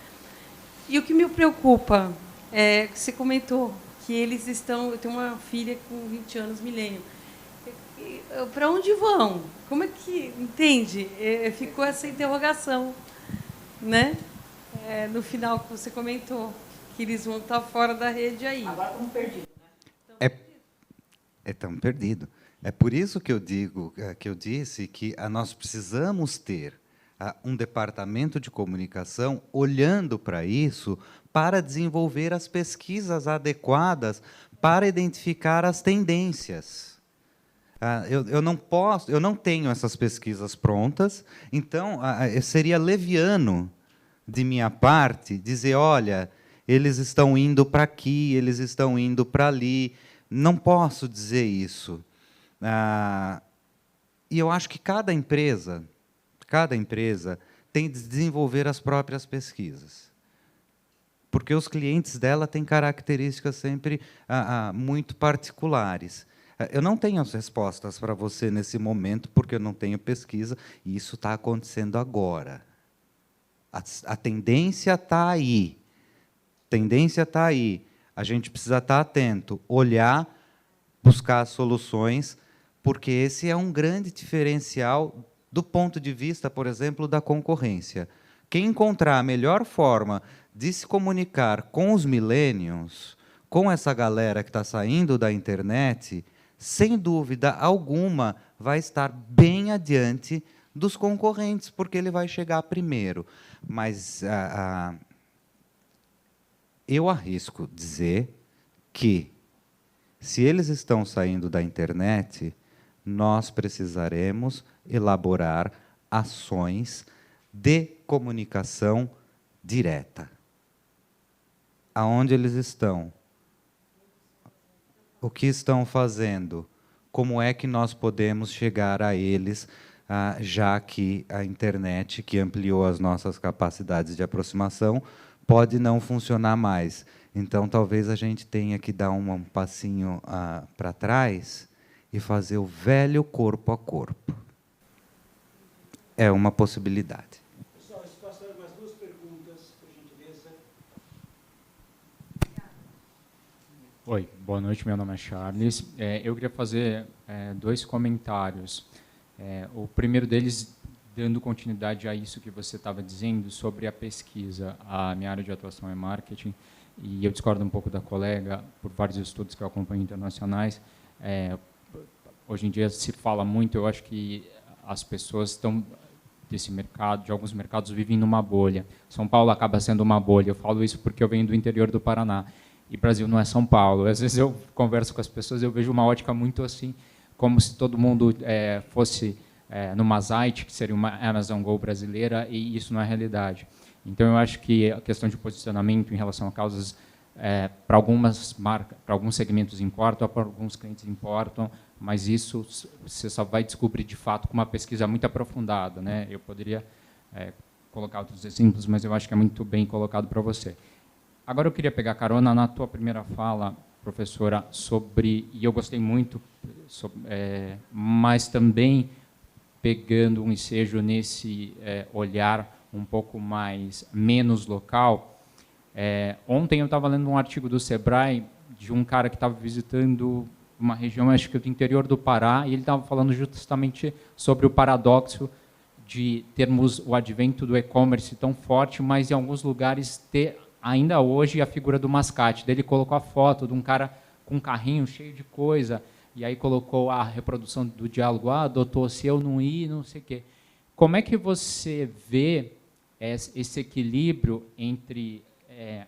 E o que me preocupa é que você comentou que eles estão... Eu tenho uma filha com 20 anos, Millennium. Para onde vão? Como é que... Entende? Ficou essa interrogação, né? No final que você comentou, que eles vão estar fora da rede aí. Agora estamos perdidos. Estamos perdidos. É por isso que eu disse que nós precisamos ter um departamento de comunicação olhando para isso para desenvolver as pesquisas adequadas para identificar as tendências. Eu não tenho essas pesquisas prontas, então seria leviano de minha parte dizer, olha, eles estão indo para aqui, eles estão indo para ali. Não posso dizer isso. E eu acho que cada empresa tem de desenvolver as próprias pesquisas, porque os clientes dela têm características sempre muito particulares. Eu não tenho as respostas para você nesse momento, porque eu não tenho pesquisa, e isso está acontecendo agora. A tendência está aí. Tendência está aí. A gente precisa estar atento, olhar, buscar soluções, porque esse é um grande diferencial do ponto de vista, por exemplo, da concorrência. Quem encontrar a melhor forma de se comunicar com os millennials, com essa galera que está saindo da internet, sem dúvida alguma, vai estar bem adiante dos concorrentes, porque ele vai chegar primeiro. Mas eu arrisco dizer que, se eles estão saindo da internet, nós precisaremos elaborar ações de comunicação direta. Aonde eles estão? O que estão fazendo? Como é que nós podemos chegar a eles, já que a internet, que ampliou as nossas capacidades de aproximação, pode não funcionar mais? Então, talvez a gente tenha que dar um passinho para trás e fazer o velho corpo a corpo. É uma possibilidade. Pessoal, espaço para mais 2 perguntas, por gentileza. Oi, boa noite, meu nome é Charles. Eu queria fazer 2 comentários. O primeiro deles, dando continuidade a isso que você estava dizendo sobre a pesquisa. A minha área de atuação é marketing, e eu discordo um pouco da colega, por vários estudos que eu acompanho internacionais. Hoje em dia se fala muito, eu acho que as pessoas estão desse mercado, de alguns mercados, vivem numa bolha. São Paulo acaba sendo uma bolha. Eu falo isso porque eu venho do interior do Paraná. E Brasil não é São Paulo. Às vezes eu converso com as pessoas, eu vejo uma ótica muito assim, como se todo mundo fosse numa Zite, que seria uma Amazon Go brasileira, e isso não é realidade. Então, eu acho que a questão de posicionamento em relação a causas, para algumas marcas, para alguns segmentos importam, para alguns clientes importam, mas isso você só vai descobrir, de fato, com uma pesquisa muito aprofundada, né? Eu poderia colocar outros exemplos, mas eu acho que é muito bem colocado para você. Agora, eu queria pegar carona na tua primeira fala, professora, sobre, e eu gostei muito, mas também pegando um ensejo nesse olhar um pouco menos local. Ontem eu estava lendo um artigo do Sebrae de um cara que estava visitando uma região, acho que do interior do Pará, e ele estava falando justamente sobre o paradoxo de termos o advento do e-commerce tão forte, mas em alguns lugares ter ainda hoje a figura do mascate. Daí ele colocou a foto de um cara com um carrinho cheio de coisa, e aí colocou a reprodução do diálogo, doutor, se eu não ir, não sei o quê. Como é que você vê esse equilíbrio entre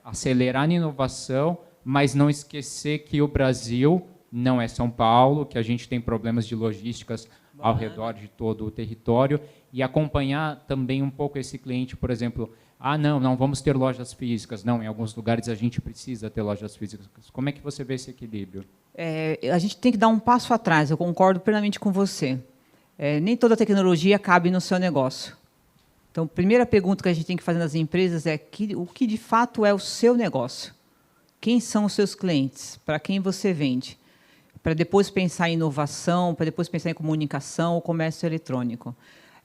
acelerar a inovação, mas não esquecer que o Brasil não é São Paulo, que a gente tem problemas de logísticas ao redor de todo o território, e acompanhar também um pouco esse cliente, por exemplo, não vamos ter lojas físicas. Não, em alguns lugares a gente precisa ter lojas físicas. Como é que você vê esse equilíbrio? A gente tem que dar um passo atrás, eu concordo plenamente com você. Nem toda tecnologia cabe no seu negócio. Então, a primeira pergunta que a gente tem que fazer nas empresas é o que de fato é o seu negócio? Quem são os seus clientes? Para quem você vende? Para depois pensar em inovação, para depois pensar em comunicação ou comércio eletrônico.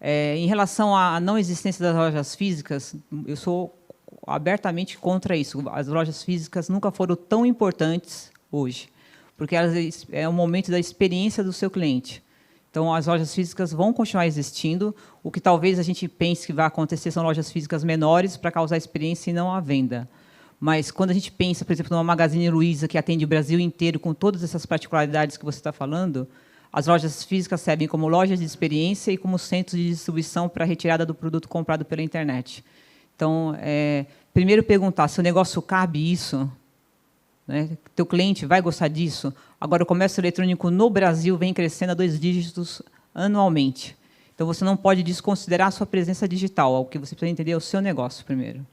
Em relação à não existência das lojas físicas, eu sou abertamente contra isso. As lojas físicas nunca foram tão importantes hoje, porque elas é o momento da experiência do seu cliente. Então, as lojas físicas vão continuar existindo. O que talvez a gente pense que vai acontecer são lojas físicas menores para causar experiência e não a venda. Mas, quando a gente pensa, por exemplo, numa Magazine Luiza, que atende o Brasil inteiro, com todas essas particularidades que você está falando, as lojas físicas servem como lojas de experiência e como centros de distribuição para a retirada do produto comprado pela internet. Então, primeiro perguntar se o negócio cabe isso, né? Teu cliente vai gostar disso? Agora, o comércio eletrônico no Brasil vem crescendo a 2 dígitos anualmente. Então, você não pode desconsiderar a sua presença digital. O que você precisa entender é o seu negócio primeiro.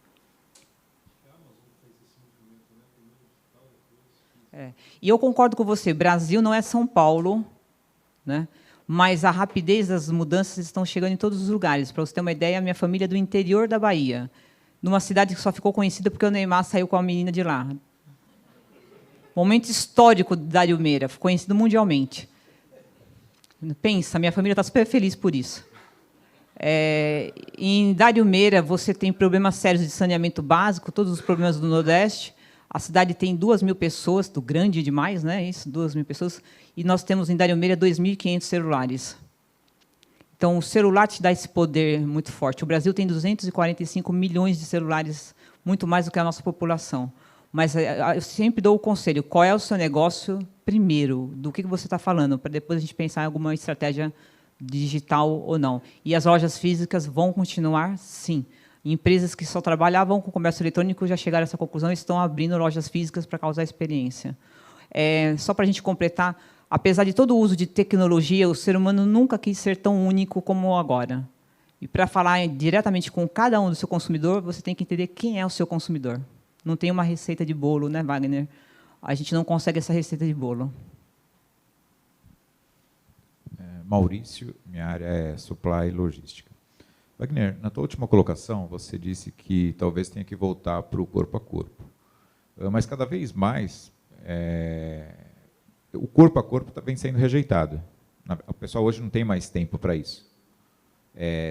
E eu concordo com você. Brasil não é São Paulo, né? Mas a rapidez das mudanças estão chegando em todos os lugares. Para você ter uma ideia, a minha família é do interior da Bahia, numa cidade que só ficou conhecida porque o Neymar saiu com a menina de lá. Momento histórico de Dário Meira, conhecido mundialmente. Pensa, minha família está super feliz por isso. Em Dário Meira, você tem problemas sérios de saneamento básico, todos os problemas do Nordeste. A cidade tem 2.000 pessoas, do grande demais, né? Isso, 2.000 pessoas. E nós temos em Dário Meira 2.500 celulares. Então, o celular te dá esse poder muito forte. O Brasil tem 245 milhões de celulares, muito mais do que a nossa população. Mas eu sempre dou o conselho, qual é o seu negócio primeiro, do que você está falando, para depois a gente pensar em alguma estratégia digital ou não. E as lojas físicas vão continuar, sim. Empresas que só trabalhavam com comércio eletrônico já chegaram a essa conclusão e estão abrindo lojas físicas para causar experiência. Só para a gente completar, apesar de todo o uso de tecnologia, o ser humano nunca quis ser tão único como agora. E para falar diretamente com cada um do seu consumidor, você tem que entender quem é o seu consumidor. Não tem uma receita de bolo, né, Wagner? A gente não consegue essa receita de bolo. Maurício, minha área é supply e logística. Wagner, na tua última colocação, você disse que talvez tenha que voltar para o corpo a corpo. Mas cada vez mais o corpo a corpo vem sendo rejeitado. O pessoal hoje não tem mais tempo para isso.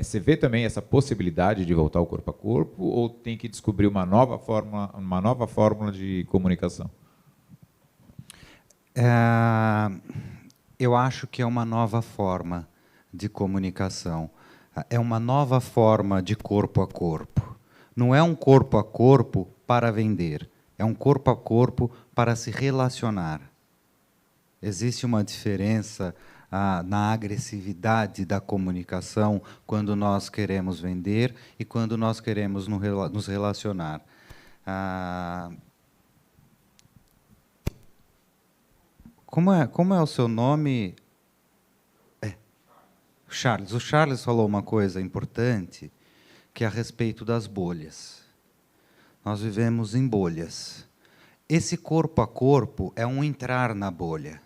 Você vê também essa possibilidade de voltar ao corpo a corpo ou tem que descobrir uma nova fórmula de comunicação? Eu acho que é uma nova forma de comunicação. É uma nova forma de corpo a corpo. Não é um corpo a corpo para vender. É um corpo a corpo para se relacionar. Existe uma diferença na agressividade da comunicação quando nós queremos vender e quando nós queremos nos relacionar. Como é o seu nome? Charles. O Charles falou uma coisa importante, que é a respeito das bolhas. Nós vivemos em bolhas. Esse corpo a corpo é um entrar na bolha.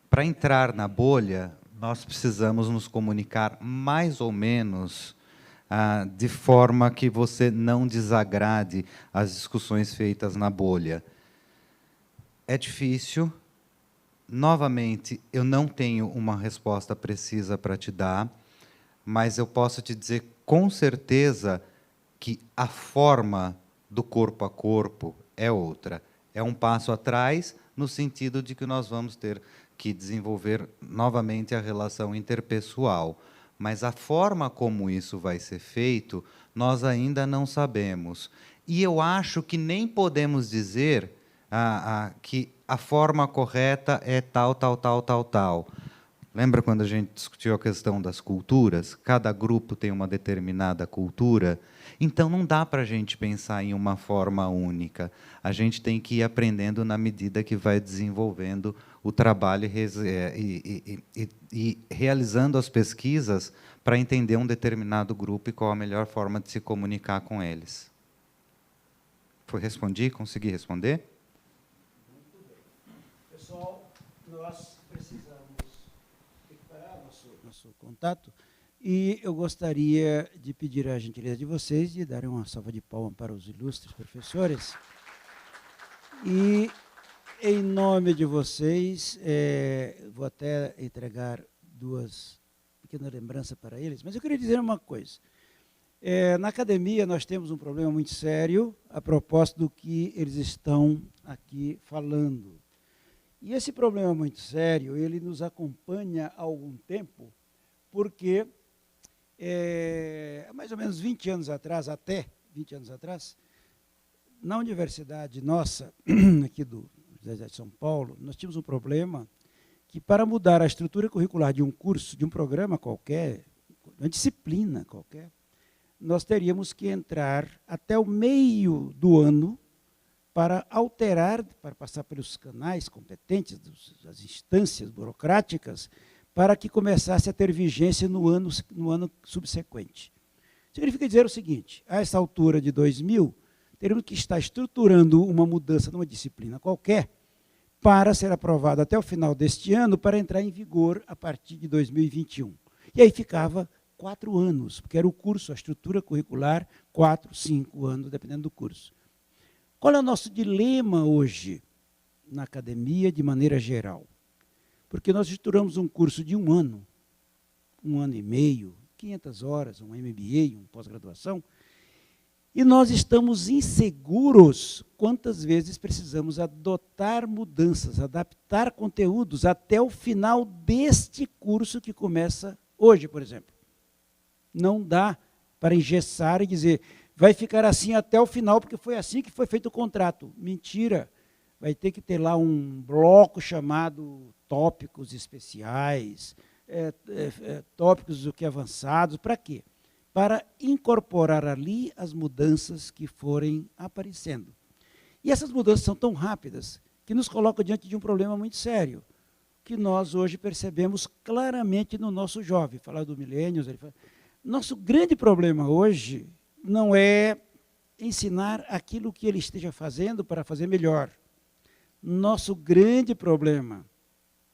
Para entrar na bolha, nós precisamos nos comunicar mais ou menos de forma que você não desagrade as discussões feitas na bolha. É difícil. Novamente, eu não tenho uma resposta precisa para te dar, mas eu posso te dizer com certeza que a forma do corpo a corpo é outra. É um passo atrás, no sentido de que nós vamos ter que desenvolver novamente a relação interpessoal. Mas a forma como isso vai ser feito, nós ainda não sabemos. E eu acho que nem podemos dizer que a forma correta é tal, tal, tal, tal, tal. Lembra quando a gente discutiu a questão das culturas? Cada grupo tem uma determinada cultura. Então, não dá para a gente pensar em uma forma única. A gente tem que ir aprendendo na medida que vai desenvolvendo o trabalho e realizando as pesquisas para entender um determinado grupo e qual a melhor forma de se comunicar com eles. Respondi? Consegui responder? Muito bem. Pessoal, nós precisamos recuperar nosso contato e eu gostaria de pedir a gentileza de vocês de darem uma salva de palmas para os ilustres professores. E, em nome de vocês, vou até entregar duas pequenas lembranças para eles, mas eu queria dizer uma coisa. Na academia, nós temos um problema muito sério a propósito do que eles estão aqui falando. E esse problema muito sério, ele nos acompanha há algum tempo, porque, há mais ou menos 20 anos atrás, até 20 anos atrás, na universidade nossa, aqui do Universidade de São Paulo, nós tínhamos um problema que, para mudar a estrutura curricular de um curso, de um programa qualquer, uma disciplina qualquer, nós teríamos que entrar até o meio do ano para alterar, para passar pelos canais competentes, das instâncias burocráticas, para que começasse a ter vigência no ano subsequente. Significa dizer o seguinte: a essa altura de 2000, teríamos que estar estruturando uma mudança numa disciplina qualquer para ser aprovada até o final deste ano, para entrar em vigor a partir de 2021. E aí ficava 4 anos, porque era o curso, a estrutura curricular, 4, 5 anos, dependendo do curso. Qual é o nosso dilema hoje na academia, de maneira geral? Porque nós estruturamos um curso de 1 ano e meio, 500 horas, um MBA, uma pós-graduação, e nós estamos inseguros quantas vezes precisamos adotar mudanças, adaptar conteúdos até o final deste curso que começa hoje, por exemplo. Não dá para engessar e dizer, vai ficar assim até o final, porque foi assim que foi feito o contrato. Mentira. Vai ter que ter lá um bloco chamado tópicos especiais, tópicos do que avançados. Para quê? Para incorporar ali as mudanças que forem aparecendo. E essas mudanças são tão rápidas que nos colocam diante de um problema muito sério, que nós hoje percebemos claramente no nosso jovem. Falar do milênios, ele fala, nosso grande problema hoje não é ensinar aquilo que ele esteja fazendo para fazer melhor. Nosso grande problema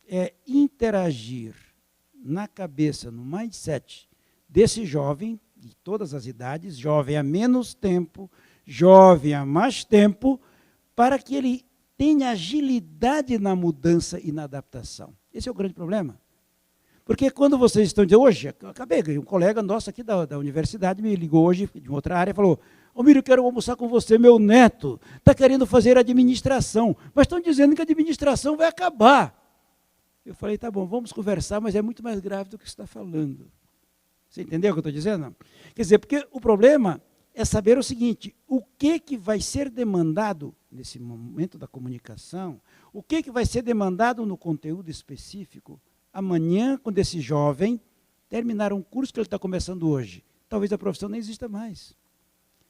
é interagir na cabeça, no mindset desse jovem, de todas as idades, jovem há menos tempo, jovem há mais tempo, para que ele tenha agilidade na mudança e na adaptação. Esse é o grande problema. Porque quando vocês estão dizendo, hoje, um colega nosso aqui da universidade me ligou hoje, de outra área, e falou, ô Mírio, eu quero almoçar com você, meu neto está querendo fazer administração, mas estão dizendo que a administração vai acabar. Eu falei, tá bom, vamos conversar, mas é muito mais grave do que você está falando. Você entendeu o que eu estou dizendo? Quer dizer, porque o problema é saber o seguinte, o que vai ser demandado nesse momento da comunicação, o que vai ser demandado no conteúdo específico, amanhã, quando esse jovem terminar um curso que ele está começando hoje, talvez a profissão nem exista mais.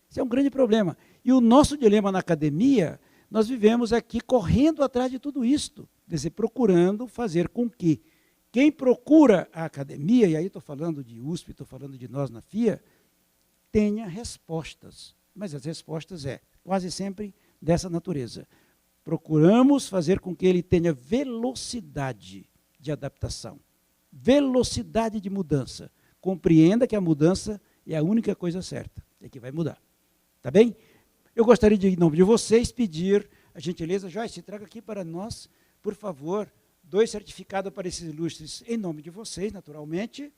Isso é um grande problema. E o nosso dilema na academia, nós vivemos aqui correndo atrás de tudo isto, quer dizer, procurando fazer com que quem procura a academia, e aí estou falando de USP, estou falando de nós na FIA, tenha respostas. Mas as respostas quase sempre dessa natureza. Procuramos fazer com que ele tenha velocidade de adaptação, velocidade de mudança. Compreenda que a mudança é a única coisa certa, é que vai mudar. Tá bem? Eu gostaria de, em nome de vocês, pedir a gentileza, Joyce, traga aqui para nós, por favor, 2 certificados para esses ilustres, em nome de vocês, naturalmente.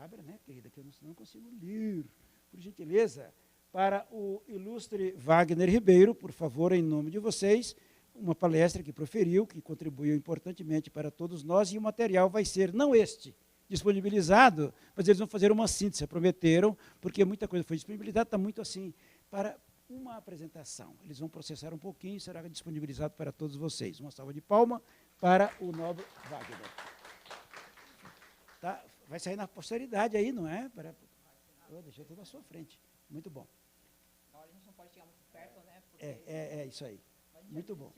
Abra, né, querida, que eu não consigo ler, por gentileza, para o ilustre Wagner Ribeiro, por favor, em nome de vocês, uma palestra que proferiu, que contribuiu importantemente para todos nós, e o material vai ser, não este, disponibilizado, mas eles vão fazer uma síntese, prometeram, porque muita coisa foi disponibilizada, está muito assim, para uma apresentação. Eles vão processar um pouquinho e será disponibilizado para todos vocês. Uma salva de palmas para o nobre Wagner. Tá? Vai sair na posteridade aí, não é? Deixei tudo à sua frente. Muito bom. A gente não pode chegar muito perto, né? É isso aí. Muito bom.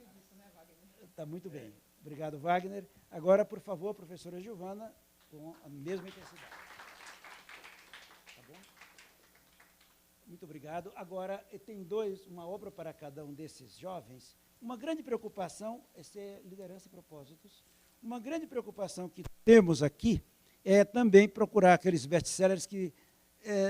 Está muito bem. Obrigado, Wagner. Agora, por favor, a professora Giovana, com a mesma intensidade. Tá bom? Muito obrigado. Agora, tem uma obra para cada um desses jovens. Uma grande preocupação é ser liderança e propósitos. Uma grande preocupação que temos aqui é também procurar aqueles best-sellers que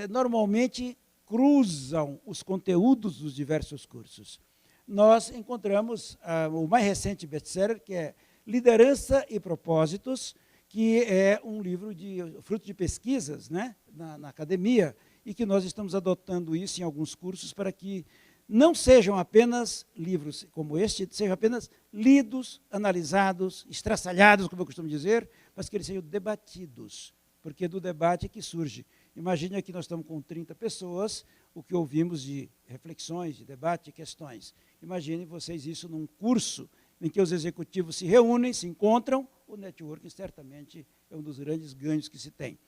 normalmente cruzam os conteúdos dos diversos cursos. Nós encontramos o mais recente best-seller, que é Liderança e Propósitos, que é um livro fruto de pesquisas, né, na academia, e que nós estamos adotando isso em alguns cursos para que não sejam apenas livros como este, sejam apenas lidos, analisados, estraçalhados, como eu costumo dizer, mas que eles sejam debatidos, porque do debate é que surge. Imagine aqui nós estamos com 30 pessoas, o que ouvimos de reflexões, de debate, de questões. Imaginem vocês isso num curso em que os executivos se reúnem, se encontram, o networking certamente é um dos grandes ganhos que se tem.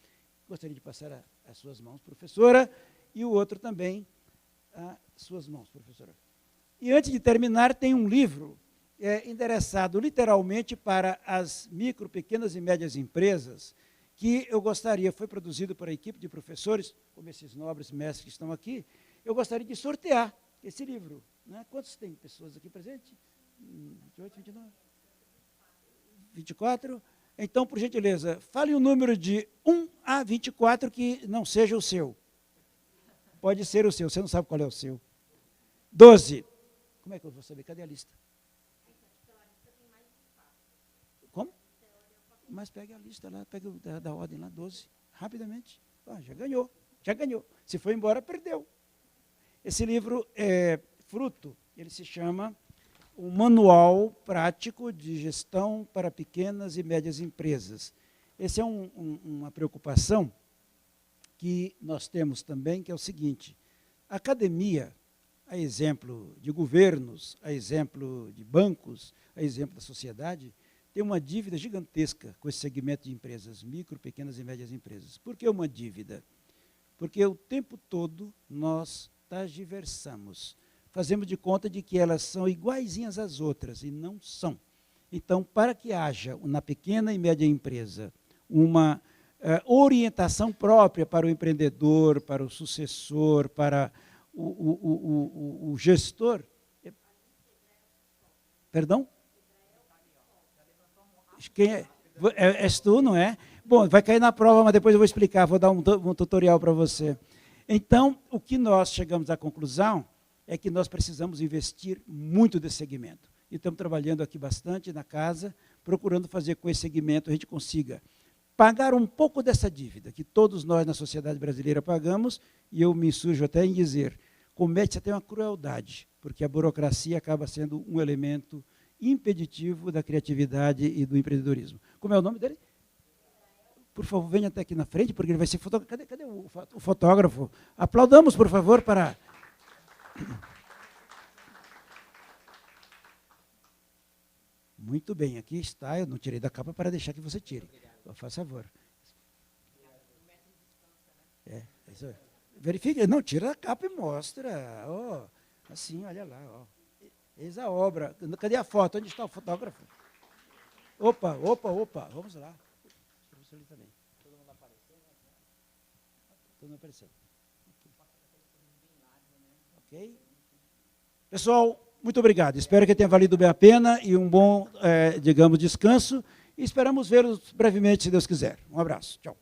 Gostaria de passar as suas mãos, professora, e o outro também as suas mãos, professora. E antes de terminar, tem um livro endereçado literalmente para as micro, pequenas e médias empresas, que eu gostaria, foi produzido por a equipe de professores, como esses nobres mestres que estão aqui, eu gostaria de sortear esse livro. Né? Quantos tem pessoas aqui presentes? 28, 29? 24? Então, por gentileza, fale um número de 1 a 24 que não seja o seu. Pode ser o seu, você não sabe qual é o seu. 12. Como é que eu vou saber? Cadê a lista? Como? Mas pegue a lista lá, pegue da ordem lá, 12, rapidamente. Já ganhou, já ganhou. Se foi embora, perdeu. Esse livro é fruto, ele se chama um Manual Prático de Gestão para Pequenas e Médias Empresas. Essa é uma preocupação que nós temos também, que é o seguinte, a academia, a exemplo de governos, a exemplo de bancos, a exemplo da sociedade, tem uma dívida gigantesca com esse segmento de empresas, micro, pequenas e médias empresas. Por que uma dívida? Porque o tempo todo nós tergiversamos, fazemos de conta de que elas são iguaizinhas às outras, e não são. Então, para que haja na pequena e média empresa uma orientação própria para o empreendedor, para o sucessor, para o gestor. Perdão? Quem é? És tu, não é? Bom, vai cair na prova, mas depois eu vou explicar, vou dar um tutorial para você. Então, o que nós chegamos à conclusão é que nós precisamos investir muito desse segmento. E estamos trabalhando aqui bastante na casa, procurando fazer com esse segmento a gente consiga pagar um pouco dessa dívida que todos nós na sociedade brasileira pagamos, e eu me insurjo até em dizer, comete até uma crueldade, porque a burocracia acaba sendo um elemento impeditivo da criatividade e do empreendedorismo. Como é o nome dele? Por favor, venha até aqui na frente, porque ele vai ser fotógrafo. Cadê o fotógrafo? Aplaudamos, por favor, para... Muito bem, aqui está, eu não tirei da capa para deixar que você tire. Faça favor. Isso é. Verifique, não, tira a capa e mostra. Oh, assim, olha lá. Oh. Eis a obra. Cadê a foto? Onde está o fotógrafo? Opa, vamos lá. Também. Todo mundo apareceu, né? Todo mundo apareceu. Ok? Pessoal, muito obrigado. Espero que tenha valido bem a pena e um bom, digamos, descanso. E esperamos vê-los brevemente, se Deus quiser. Um abraço. Tchau.